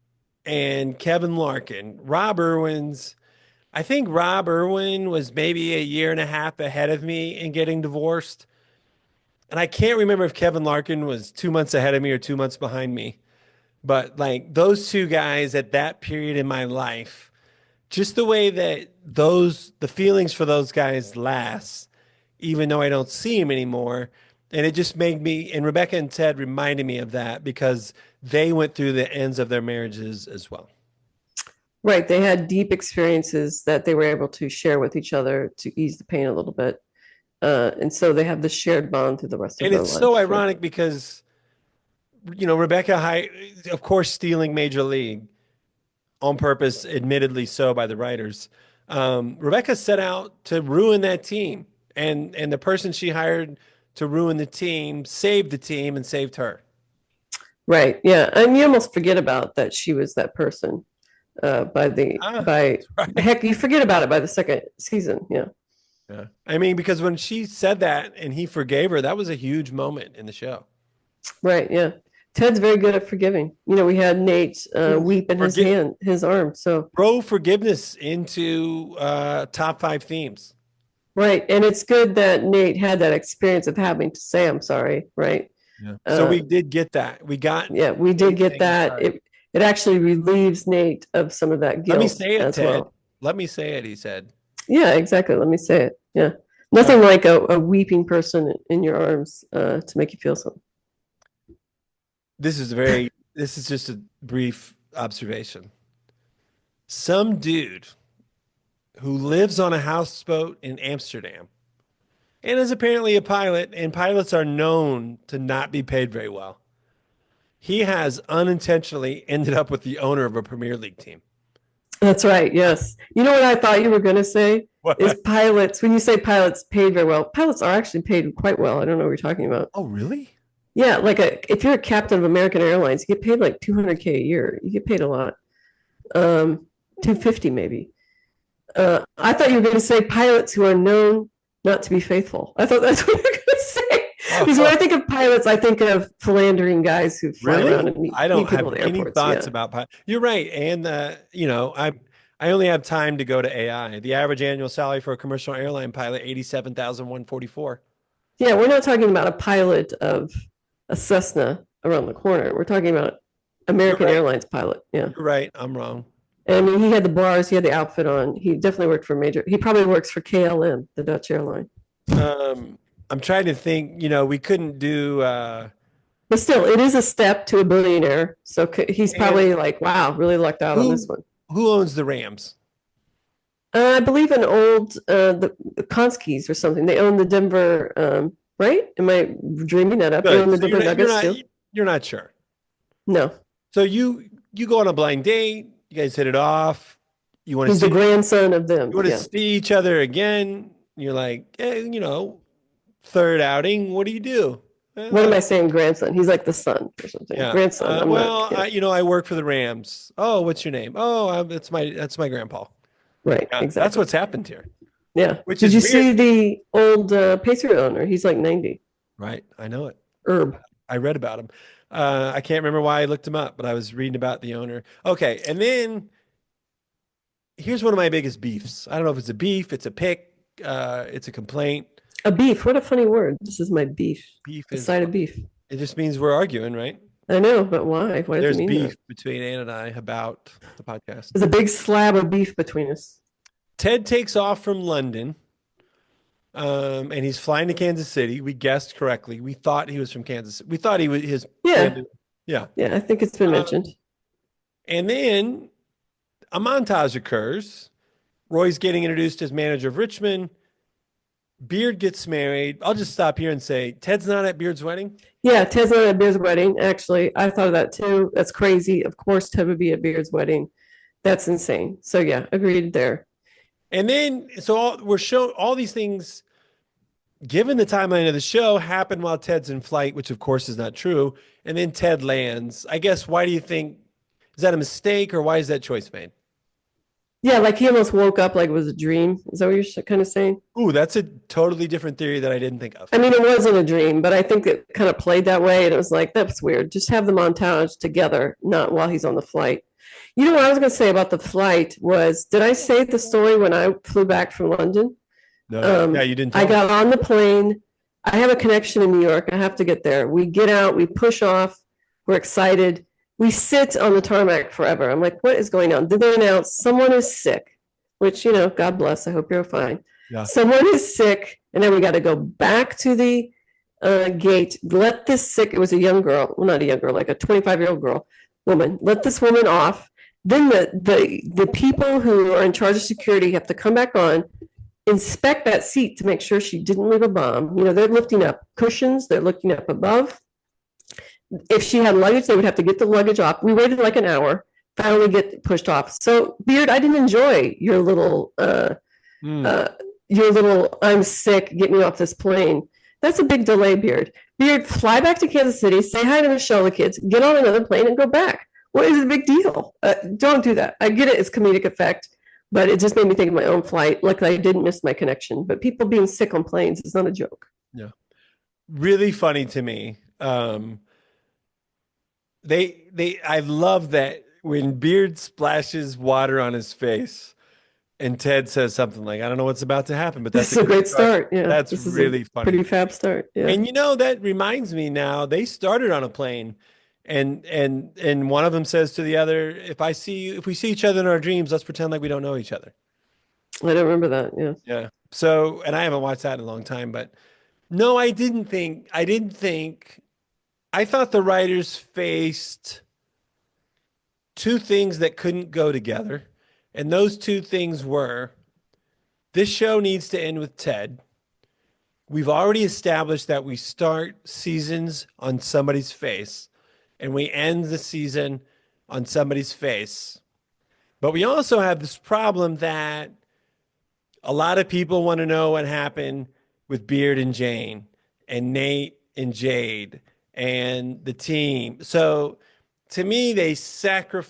and Kevin Larkin. I think Rob Irwin was maybe a year and a half ahead of me in getting divorced. And I can't remember if Kevin Larkin was 2 months ahead of me or 2 months behind me. But like those two guys at that period in my life, just the way that the feelings for those guys last, even though I don't see them anymore. And it just made me, and Rebecca and Ted reminded me of that because they went through the ends of their marriages as well. Right. They had deep experiences that they were able to share with each other to ease the pain a little bit. And so they have this shared bond through the rest of And their it's lives. so Yeah. ironic because, Rebecca, of course, stealing Major League, on purpose, admittedly so by the writers. Rebecca set out to ruin that team, and the person she hired to ruin the team saved the team and saved her. Right. Yeah. And you almost forget about that she was that person by Right. heck, you forget about it by the second season. Yeah. Yeah. I mean, because when she said that and he forgave her, that was a huge moment in the show. Right. Yeah. Ted's very good at forgiving. We had Nate weep in his arm. So throw forgiveness into top 5 themes. right. And it's good that Nate had that experience of having to say, I'm sorry. Right. Yeah. So we did get that. We got. Yeah, we did get that. It actually relieves Nate of some of that guilt. Let me say it, as Ted. well. Let me say it, he said. Yeah, exactly. Let me say it. Yeah. Nothing like a weeping person in your arms to make you feel something. This is just a brief observation. Some dude who lives on a houseboat in Amsterdam and is apparently a pilot, and pilots are known to not be paid very well. He has unintentionally ended up with the owner of a Premier League team. That's right. Yes. You know what I thought you were going to say? What? Is pilots, when you say pilots paid very well, pilots are actually paid quite well. I don't know what you're talking about. Oh, really? Yeah. Like if you're a captain of American Airlines, you get paid like $200K a year. You get paid a lot. 250 maybe. I thought you were going to say pilots who are known not to be faithful. I thought that's what you were going to say. Because when I think of pilots, I think of philandering guys who fly around and meet I don't people have at any airports. thoughts about pilots. You're right. And, I only have time to go to AI. The average annual salary for a commercial airline pilot, $87,144. Yeah, we're not talking about a pilot of a Cessna around the corner. We're talking about American Airlines pilot. Yeah. You're right. I'm wrong. And I mean, he had the bars, he had the outfit on. He definitely worked for he probably works for KLM, the Dutch airline. I'm trying to think, we couldn't do. But still, it is a step to a billionaire. So he's probably like, wow, really lucked out on this one. Who owns the Rams? I believe an old the Konskis or something. They own the Denver, right? Am I dreaming that up? They own the Denver Nuggets too? You're not sure. No. So you go on a blind date. You guys hit it off. You want to He's the grandson of them. You want to see each other again. You're like, hey, third outing. What do you do? What am I saying? Grandson. He's like the son or something. Yeah. Grandson. I work for the Rams. Oh, what's your name? Oh, that's my grandpa. Right. Yeah, exactly. That's what's happened here. Yeah. Did you see the old Pacer owner? He's like 90. Right. I know it. Herb. I read about him. I can't remember why I looked him up, but I was reading about the owner. Okay. And then here's one of my biggest beefs. I don't know if it's a beef, it's a pick, it's a complaint. A beef. What a funny word. This is my beef. Beef is a side of beef. It just means we're arguing, right? I know, but why? Why does it mean beef that? between Ann and I about the podcast. There's a big slab of beef between us. Ted takes off from London, and he's flying to Kansas City. We guessed correctly. We thought he was from Kansas. We thought he was his. Yeah. Yeah. Yeah, I think it's been mentioned. And then a montage occurs. Roy's getting introduced as manager of Richmond. Beard gets married. I'll just stop here and say, Ted's not at Beard's wedding? Yeah, Ted's not at Beard's wedding. Actually, I thought of that too. That's crazy. Of course, Ted would be at Beard's wedding. That's insane. So yeah, agreed there. And then, we're showing all these things, given the timeline of the show, happen while Ted's in flight, which of course is not true. And then Ted lands. I guess, why do you think, is that a mistake or why is that choice made? Yeah, like he almost woke up like it was a dream. Is that what you're kind of saying? Ooh, that's a totally different theory that I didn't think of. I mean, it wasn't a dream, but I think it kind of played that way. And it was like, that's weird. Just have the montage together, not while he's on the flight. You know what I was going to say about the flight was, did I say the story when I flew back from London? No, yeah, you didn't. I got on the plane. I have a connection in New York. I have to get there. We get out, we push off. We're excited. We sit on the tarmac forever. I'm like, what is going on? Then they announce someone is sick, which, God bless. I hope you're fine. Yeah. Someone is sick. And then we got to go back to the gate, let this sick, it was a young girl, well, not a young girl, like a 25-year-old woman, let this woman off. Then the people who are in charge of security have to come back on, inspect that seat to make sure she didn't leave a bomb. They're lifting up cushions. They're looking up above. If she had luggage, they would have to get the luggage off. We waited like an hour. finally get pushed off. So, Beard, I didn't enjoy Mm. uh, your little I'm sick, get me off this plane. That's a big delay, Beard. Beard, fly back to Kansas City, say hi to Michelle, the kids, get on another plane and go back. What is the big deal? Don't do that. I get it, it's comedic effect, but it just made me think of my own flight. Luckily, I didn't miss my connection, but people being sick on planes is not a joke. Yeah. Really funny to me. I love that when Beard splashes water on his face and Ted says something like, I don't know what's about to happen, but This that's a is a good great start. start. Yeah, That's this is a really funny. pretty fab start. Yeah. And that reminds me now, they started on a plane and one of them says to the other, if we see each other in our dreams, let's pretend like we don't know each other. I don't remember that. Yeah. Yeah. So, and I haven't watched that in a long time, but no, I thought the writers faced two things that couldn't go together. And those two things were this show needs to end with Ted. We've already established that we start seasons on somebody's face and we end the season on somebody's face. But we also have this problem that a lot of people want to know what happened with Beard and Jane and Nate and Jade and the team. So to me, they threw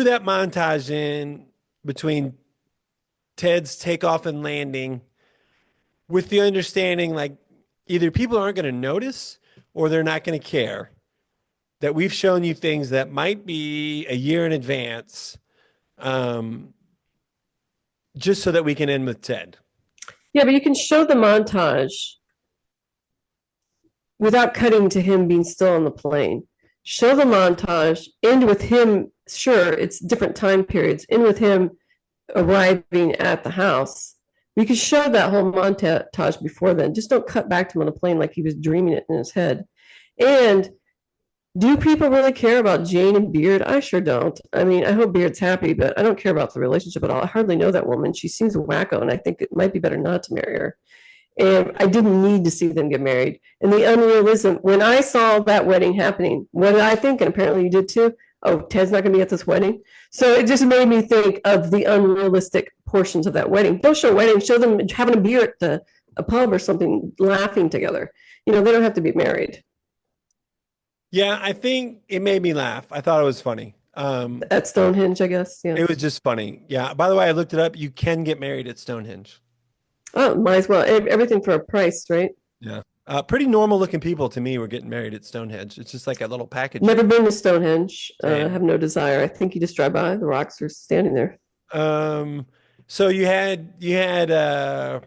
that montage in between Ted's takeoff and landing with the understanding like either people aren't going to notice or they're not going to care that we've shown you things that might be a year in advance, um, just so that we can end with Ted. Yeah, but you can show the montage without cutting to him being still on the plane. Show the montage, end with him. Sure, it's different time periods. End with him arriving at the house. We could show that whole montage before then. Just don't cut back to him on a plane like he was dreaming it in his head. And do people really care about Jane and Beard? I sure don't. I mean, I hope Beard's happy, but I don't care about the relationship at all. I hardly know that woman. She seems wacko, and I think it might be better not to marry her. And I didn't need to see them get married. And the unrealism, when I saw that wedding happening, what did I think? And apparently you did too. Oh, Ted's not going to be at this wedding. So it just made me think of the unrealistic portions of that wedding. Don't show wedding, show them having a beer at a pub or something, laughing together. They don't have to be married. Yeah, I think it made me laugh. I thought it was funny. At Stonehenge, I guess. Yeah. It was just funny. Yeah. By the way, I looked it up. You can get married at Stonehenge. Oh, might as well. Everything for a price, right? Yeah. Pretty normal looking people to me were getting married at Stonehenge. It's just like a little package. Never been to Stonehenge. Same. Have no desire. I think you just drive by. The rocks are standing there. So you had Danny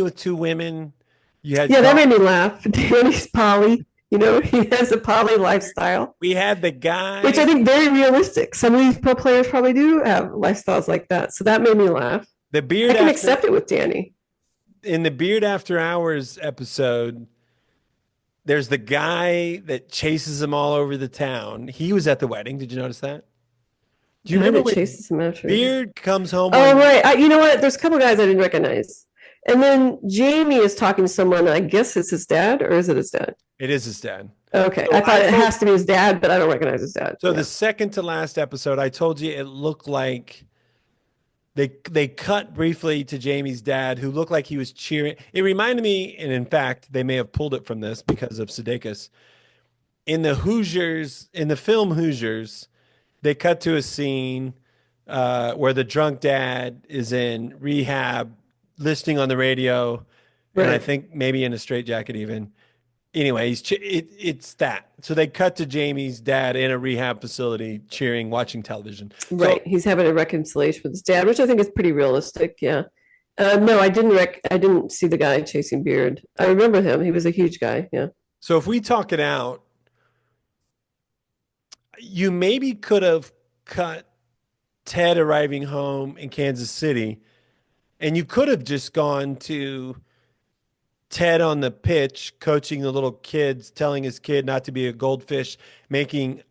with two women. You had Yeah, that made me laugh. Danny's poly. He has a poly lifestyle, we had the guy which I think very realistic. Some of these pro players probably do have lifestyles like that. So that made me laugh. the beard I can after, accept it with Danny. in the Beard After Hours episode. There's the guy that chases them all over the town. He was at the wedding. Did you notice that? Do you Guy remember that when chases him after? Beard comes home Oh, right. You know what? There's a couple guys I didn't recognize. And then Jamie is talking to someone. I guess it's his dad, or is it his dad? It is his dad. Okay. So I thought I it told- has to be his dad, but I don't recognize his dad. So Yeah. the second to last episode, I told you it looked like they cut briefly to Jamie's dad, who looked like he was cheering. It reminded me, and in fact, they may have pulled it from this because of Sudeikis. In the film Hoosiers, they cut to a scene where the drunk dad is in rehab, listening on the radio, and I Right. think maybe in a straitjacket even. Anyway, it's that. So they cut to Jamie's dad in a rehab facility, cheering, watching television. Right. He's having a reconciliation with his dad, which I think is pretty realistic. Yeah. No, I didn't see the guy chasing Beard. I remember him. He was a huge guy. Yeah. So if we talk it out, you maybe could have cut Ted arriving home in Kansas City, and you could have just gone to Ted on the pitch, coaching the little kids, telling his kid not to be a goldfish, making,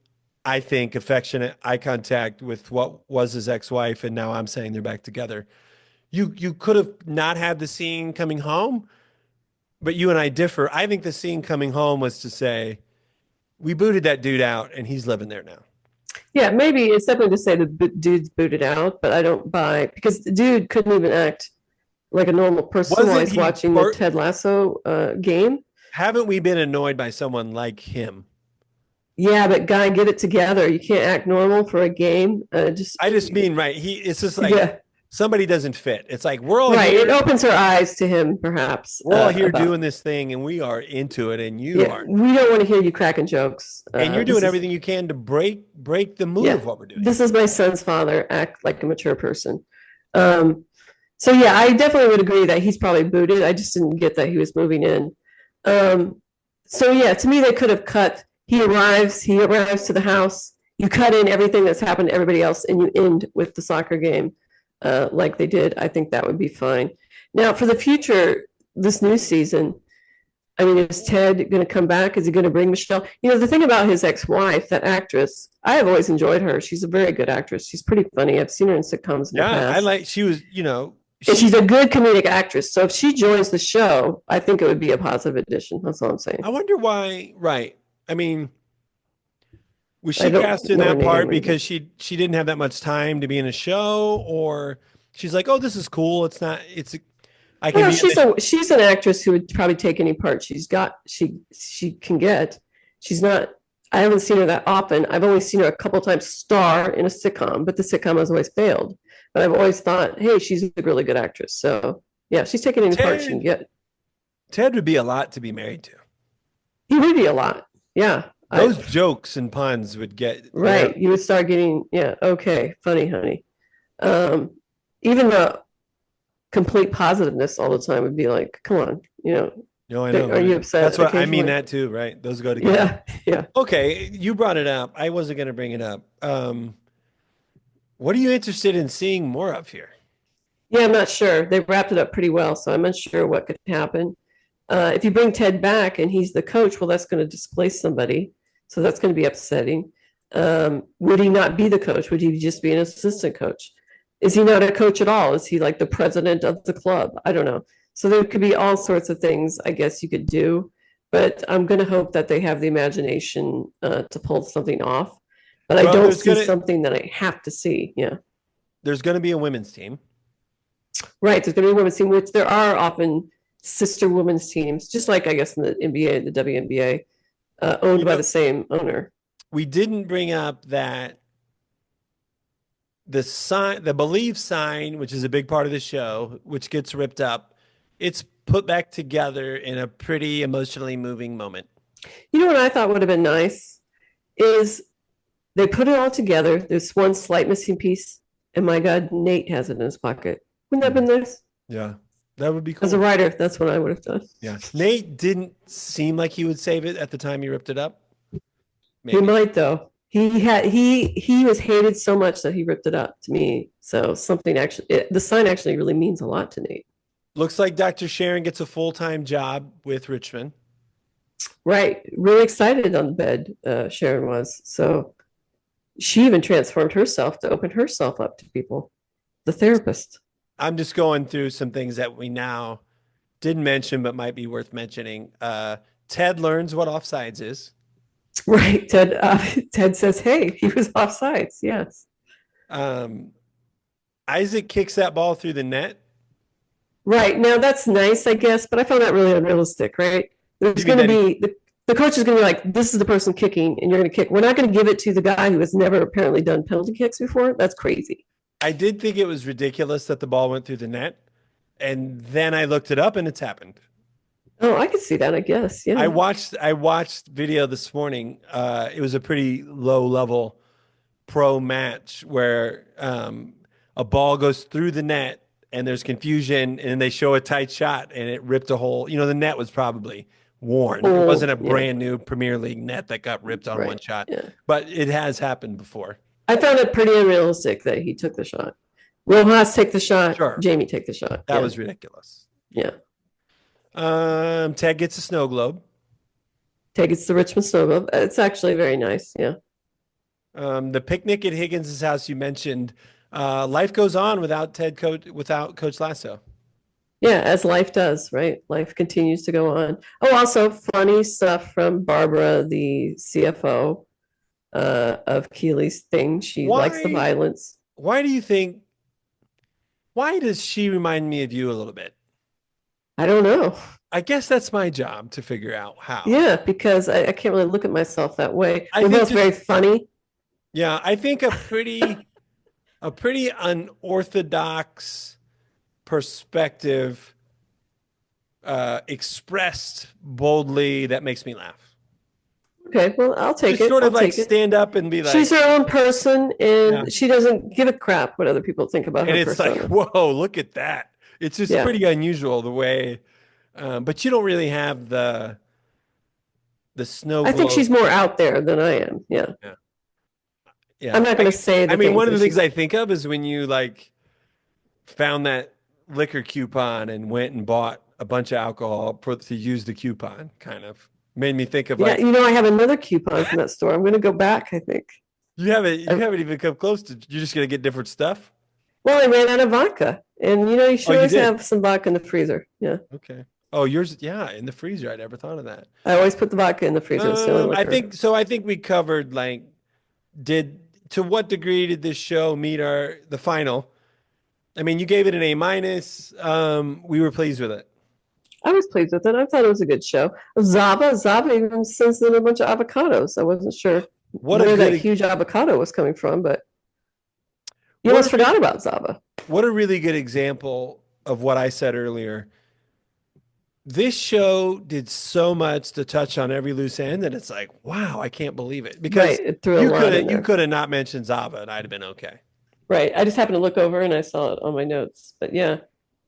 I think, affectionate eye contact with what was his ex-wife, and now I'm saying they're back together. You could have not had the scene coming home, but you and I differ. I think the scene coming home was to say, we booted that dude out, and he's living there now. Yeah, maybe it's definitely to say the dude's booted out, but I don't buy because the dude couldn't even act like a normal person while Wasn't he's he? watching the Ted Lasso game. Haven't we been annoyed by someone like him? Yeah, but guy, get it together. You can't act normal for a game. I just mean, right? It's just like yeah, somebody doesn't fit. It's like we're all right. It here. opens her eyes to him, perhaps. We're all here About doing this thing, and we are into it, and you yeah, aren't. we don't want to hear you cracking jokes. And you're doing everything you can to break the mood yeah, of what we're doing. this is my son's father. Act like a mature person. Um, so yeah, I definitely would agree that he's probably booted. I just didn't get that he was moving in. So yeah, to me, they could have cut. He arrives to the house. You cut in everything that's happened to everybody else, and you end with the soccer game, like they did. I think that would be fine. Now, for the future, this new season, I mean, is Ted going to come back? Is he going to bring Michelle? You know, the thing about his ex-wife, that actress, I have always enjoyed her. She's a very good actress. She's pretty funny. I've seen her in sitcoms in the past. She was, And she's a good comedic actress. So if she joins the show, I think it would be a positive addition. That's all I'm saying. I wonder why, right. I mean, was she cast in that part because she didn't have that much time to be in a show, or she's like, oh, this is cool. It's not, it's, I can be. She's an actress who would probably take any part she's got, she can get. She's not, I haven't seen her that often. I've only seen her a couple times star in a sitcom, but the sitcom has always failed. But I've always thought, hey, she's a really good actress. So yeah, she's taking any part she can get. Ted would be a lot to be married to. He would be a lot. Yeah. Those jokes and puns would get right. You would start getting, yeah, okay, funny, honey. Even the complete positiveness all the time would be like, come on, No, I know. Are you upset? That's what I mean. That too, right? Those go together. Yeah. Okay, you brought it up. I wasn't going to bring it up. What are you interested in seeing more of here? Yeah, I'm not sure. They wrapped it up pretty well, so I'm unsure what could happen. If you bring Ted back and he's the coach, well, that's going to displace somebody. So that's going to be upsetting. Would he not be the coach? Would he just be an assistant coach? Is he not a coach at all? Is he like the president of the club? I don't know. So there could be all sorts of things I guess you could do. But I'm going to hope that they have the imagination to pull something off. But I don't see something that I have to see. Yeah. There's going to be a women's team. Right. There's going to be a women's team, which there are often sister women's teams, just like I guess in the NBA, the WNBA. Owned by the same owner. We didn't bring up that the Believe sign, which is a big part of the show, which gets ripped up, it's put back together in a pretty emotionally moving moment. You know what I thought would have been nice is they put it all together. There's one slight missing piece, and my God, Nate has it in his pocket. Wouldn't that have been nice? Yeah. That would be cool. As a writer, that's what I would have done. Yeah. Nate didn't seem like he would save it at the time he ripped it up. Maybe. He might though. He was hated so much that he ripped it up to me. So something the sign actually really means a lot to Nate. Looks like Dr. Sharon gets a full-time job with Richmond. Right. Really excited on the bed, Sharon was. So she even transformed herself to open herself up to people. The therapist. I'm just going through some things that we now didn't mention, but might be worth mentioning. Ted learns what offsides is. Right. Ted says, hey, he was offsides. Yes. Isaac kicks that ball through the net. Right. Now that's nice, I guess, but I found that really unrealistic, right? There's going to be, the coach is going to be like, this is the person kicking and you're going to kick. We're not going to give it to the guy who has never apparently done penalty kicks before. That's crazy. I did think it was ridiculous that the ball went through the net. And then I looked it up and it's happened. Oh, I could see that, I guess. Yeah. I watched video this morning. It was a pretty low level pro match where a ball goes through the net and there's confusion and they show a tight shot and it ripped a hole. The net was probably worn. It wasn't a brand new Premier League net that got ripped on one shot, but it has happened before. I found it pretty unrealistic that he took the shot. Rojas take the shot. Sure. Jamie take the shot. That was ridiculous. Yeah. Ted gets a snow globe. Ted gets the Richmond snow globe. It's actually very nice. Yeah. The picnic at Higgins' house you mentioned. Life goes on without Coach Lasso. Yeah, as life does, right? Life continues to go on. Oh, also funny stuff from Barbara, the CFO of Keeley's thing. She likes the Why? violence. Why do you think? Why does she remind me of you a little bit? I don't know. I guess that's my job to figure out how. Yeah, because I can't really look at myself that way. I We're think both very just funny. yeah, I think a pretty unorthodox perspective expressed boldly that makes me laugh. Okay, well, I'll take Just it. sort I'll of like take it. stand up and be She's like, her own person, yeah. and she doesn't give a crap what other people think about And her it's like, persona. whoa, look at that. It's just Yeah, pretty unusual the way, but you don't really have the snow I think globe. she's more out there than I am. Yeah, Yeah. I'm Yeah. not I, going to say I the mean, things one of that the things she's. I think of is when you like found that liquor coupon and went and bought a bunch of alcohol to use the coupon, kind of made me think of Yeah, like, I have another coupon from that store. I'm going to go back. I think. you I, haven't even come close to, you're just going to get different stuff. well, I ran out of vodka, and you Oh, should you always did. have some vodka in the freezer. Yeah, Okay. Oh, yours, yeah, in the freezer. I never thought of that. I always put the vodka in the freezer. It's the only I liquor. think so. I think we covered like did to what degree did this show meet the final? I mean, you gave it an A minus. We were pleased with it. I was pleased with it. I thought it was a good show. Zava even sends in a bunch of avocados. I wasn't sure What a where that good huge avocado was coming from, but you what a almost forgot about Zava. what a really good example of what I said earlier. This show did so much to touch on every loose end, and it's like, wow, I can't believe it. Right, Because it threw a lot in you there. could have not mentioned Zava, and I'd have been okay. Right, I just happened to look over and I saw it on my notes. But yeah,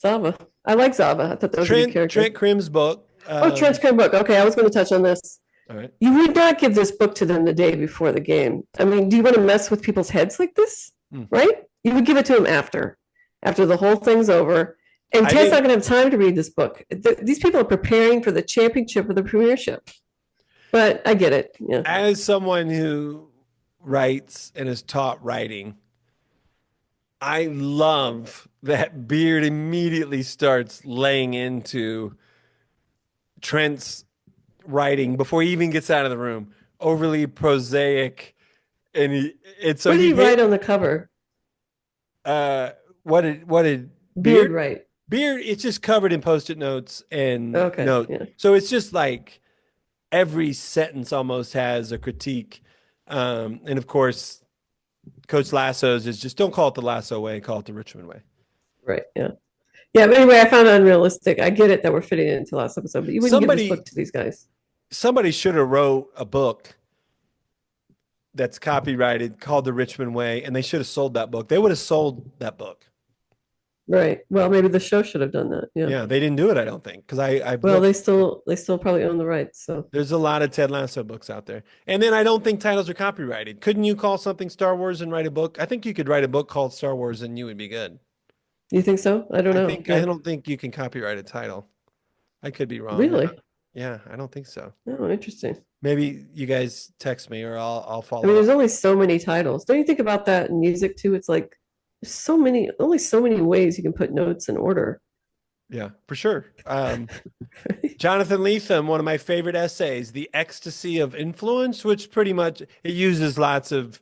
Zava. I like Zava. I thought that was a good character. Trent Crimm's book. Oh, Trench Coat book. Okay, I was going to touch on this. All right. You would not give this book to them the day before the game. I mean, do you want to mess with people's heads like this? Hmm. Right? You would give it to them after the whole thing's over. And I Ted's think not going to have time to read this book. These people are preparing for the championship or the premiership. But I get it. Yeah. as someone who writes and is taught writing, I love that Beard immediately starts laying into Trent's writing before he even gets out of the room. Overly prosaic, and so What did he he write hit on the cover? uh what did Beard Beard right. Beard it's just covered in post-it notes and Okay. note. Yeah. So it's just like every sentence almost has a critique. And of course, Coach Lasso's is just don't call it the Lasso way, call it the Richmond way. Right. Yeah. Yeah. But anyway, I found it unrealistic. I get it that we're fitting it into last episode, but you wouldn't give this Somebody book to these guys. somebody should have wrote a book that's copyrighted called The Richmond Way, and they should have sold that book. They would have sold that book. Right. Well, maybe the show should have done that. Yeah. Yeah, they didn't do it, I don't think, because I've Well, looked. they still probably own the rights. So There's a lot of Ted Lasso books out there. And then I don't think titles are copyrighted. Couldn't you call something Star Wars and write a book? I think you could write a book called Star Wars and you would be good. you think so? I don't know. I Yeah. don't think you can copyright a title. I could be wrong. Really? Yeah, I don't think so. Oh, interesting. Maybe you guys text me or I'll I mean, follow there's up. only so many titles. Don't you think about that in music too? It's like there's only so many ways you can put notes in order. Yeah, for sure. Jonathan Lethem, one of my favorite essays, The Ecstasy of Influence, which pretty much it uses lots of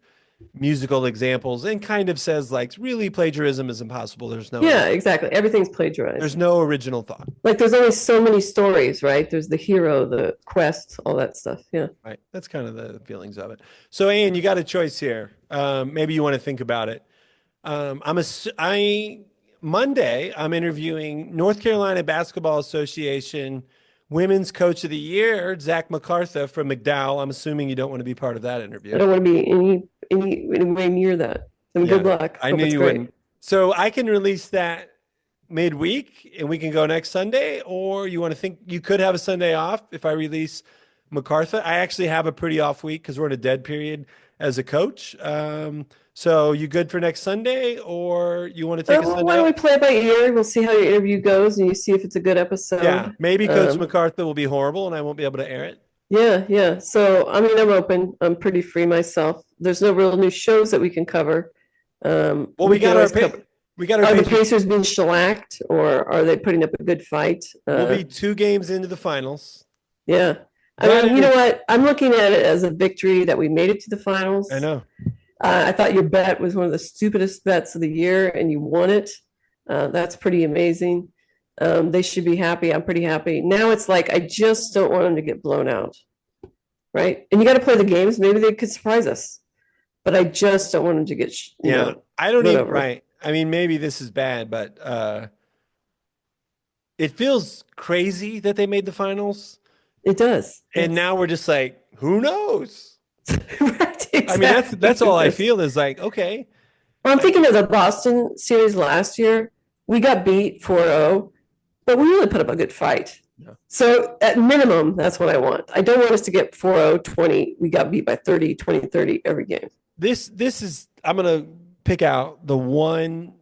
musical examples and kind of says like really plagiarism is impossible. Yeah, exactly. Everything's plagiarized. There's no original thought. Like there's only so many stories, right? There's the hero, the quest, all that stuff. Yeah. Right. That's kind of the feelings of it. So Anne, you got a choice here. Maybe you want to think about it. Monday, I'm interviewing North Carolina Basketball Association Women's Coach of the Year, Zach MacArthur from McDowell. I'm assuming you don't want to be part of that interview. I don't want to be anywhere near that. And good luck. I Hope knew it's you great. wouldn't. So I can release that midweek and we can go next Sunday, or you want to think you could have a Sunday off if I release MacArthur. I actually have a pretty off week because we're in a dead period as a coach. So you good for next Sunday, or you want to take a Sunday Why don't we off? play it by ear? We'll see how your interview goes, and you see if it's a good episode. Yeah, maybe Coach MacArthur will be horrible and I won't be able to air it. Yeah, yeah. So I mean, I'm open. I'm pretty free myself. There's no real new shows that we can cover. Well, we can got our always cover. We got our Are the Pacers. Pacers being shellacked, or are they putting up a good fight? We'll be 2 games into the finals. Yeah. That you know what? I'm looking at it as a victory that we made it to the finals. I know. I thought your bet was one of the stupidest bets of the year, and you won it. That's pretty amazing. They should be happy. I'm pretty happy. Now it's like I just don't want them to get blown out, right? And you got to play the games. Maybe they could surprise us, but I just don't want them to get. I don't even. over. Right. I mean, maybe this is bad, but it feels crazy that they made the finals. It does. And now we're just like, who knows? Right, exactly. I mean, that's all I feel is like, okay. Well, I'm thinking of the Boston series last year. We got beat 4-0, but we really put up a good fight. Yeah. So at minimum, that's what I want. I don't want us to get 4-0, 20. We got beat by 30, 20, 30 every game. This is, I'm going to pick out the one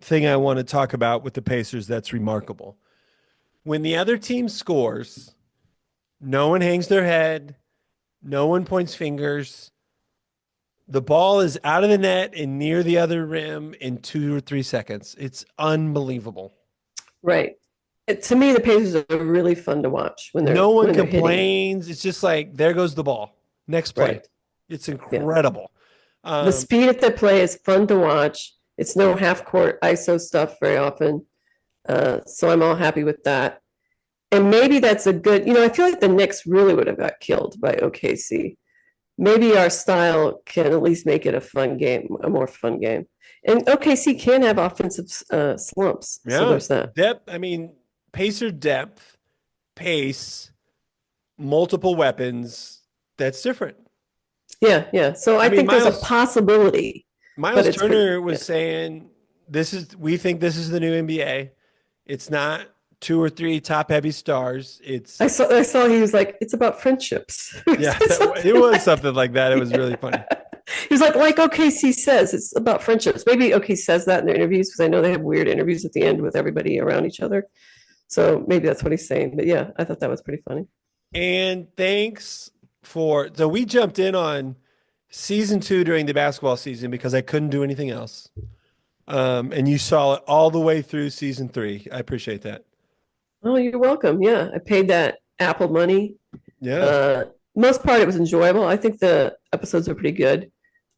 thing I want to talk about with the Pacers that's remarkable. When the other team scores, no one hangs their head. No one points fingers. The ball is out of the net and near the other rim in 2 or 3 seconds. It's unbelievable. Right. To me, the Pacers are really fun to watch when they're. No one when they're complains. It's just like, there goes the ball. Next play. Right. It's incredible. The speed at their play is fun to watch. It's no half-court ISO stuff very often. So I'm all happy with that. And maybe that's a good, I feel like the Knicks really would have got killed by OKC. Maybe our style can at least make it a fun game, a more fun game. And OKC can have offensive slumps. Yeah. So there's that. Depth, I mean, Pacer depth, pace, multiple weapons. That's different. Yeah. So I think there's a possibility. Miles Turner was saying, we think this is the new NBA. It's not 2 or 3 top heavy stars. I saw he was like, it's about friendships. Yeah, it was something like that. It was really funny. He was like OKC says, it's about friendships. Maybe OKC says that in their interviews because I know they have weird interviews at the end with everybody around each other. So maybe that's what he's saying. But yeah, I thought that was pretty funny. And so we jumped in on season 2 during the basketball season because I couldn't do anything else. And you saw it all the way through season 3. I appreciate that. Oh, you're welcome. Yeah, I paid that Apple money. Yeah. Most part, it was enjoyable. I think the episodes are pretty good.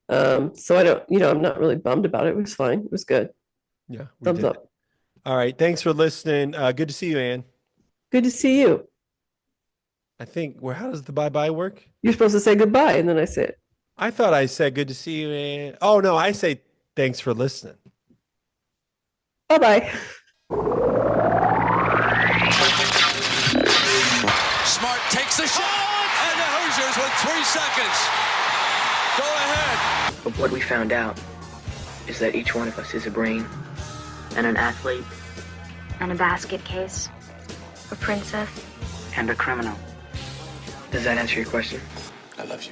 So I don't, I'm not really bummed about it. It was fine. It was good. Yeah. Thumbs up. All right. Thanks for listening. Good to see you, Ann. Good to see you. I think, how does the bye-bye work? You're supposed to say goodbye, and then I say it. I thought I said good to see you, Ann. Oh, no, I say thanks for listening. Bye-bye. Smart takes the shot, and the Hoosiers with 3 seconds. Go ahead. But what we found out is that each one of us is a brain and an athlete and a basket case, a princess, and a criminal. Does that answer your question? I love you,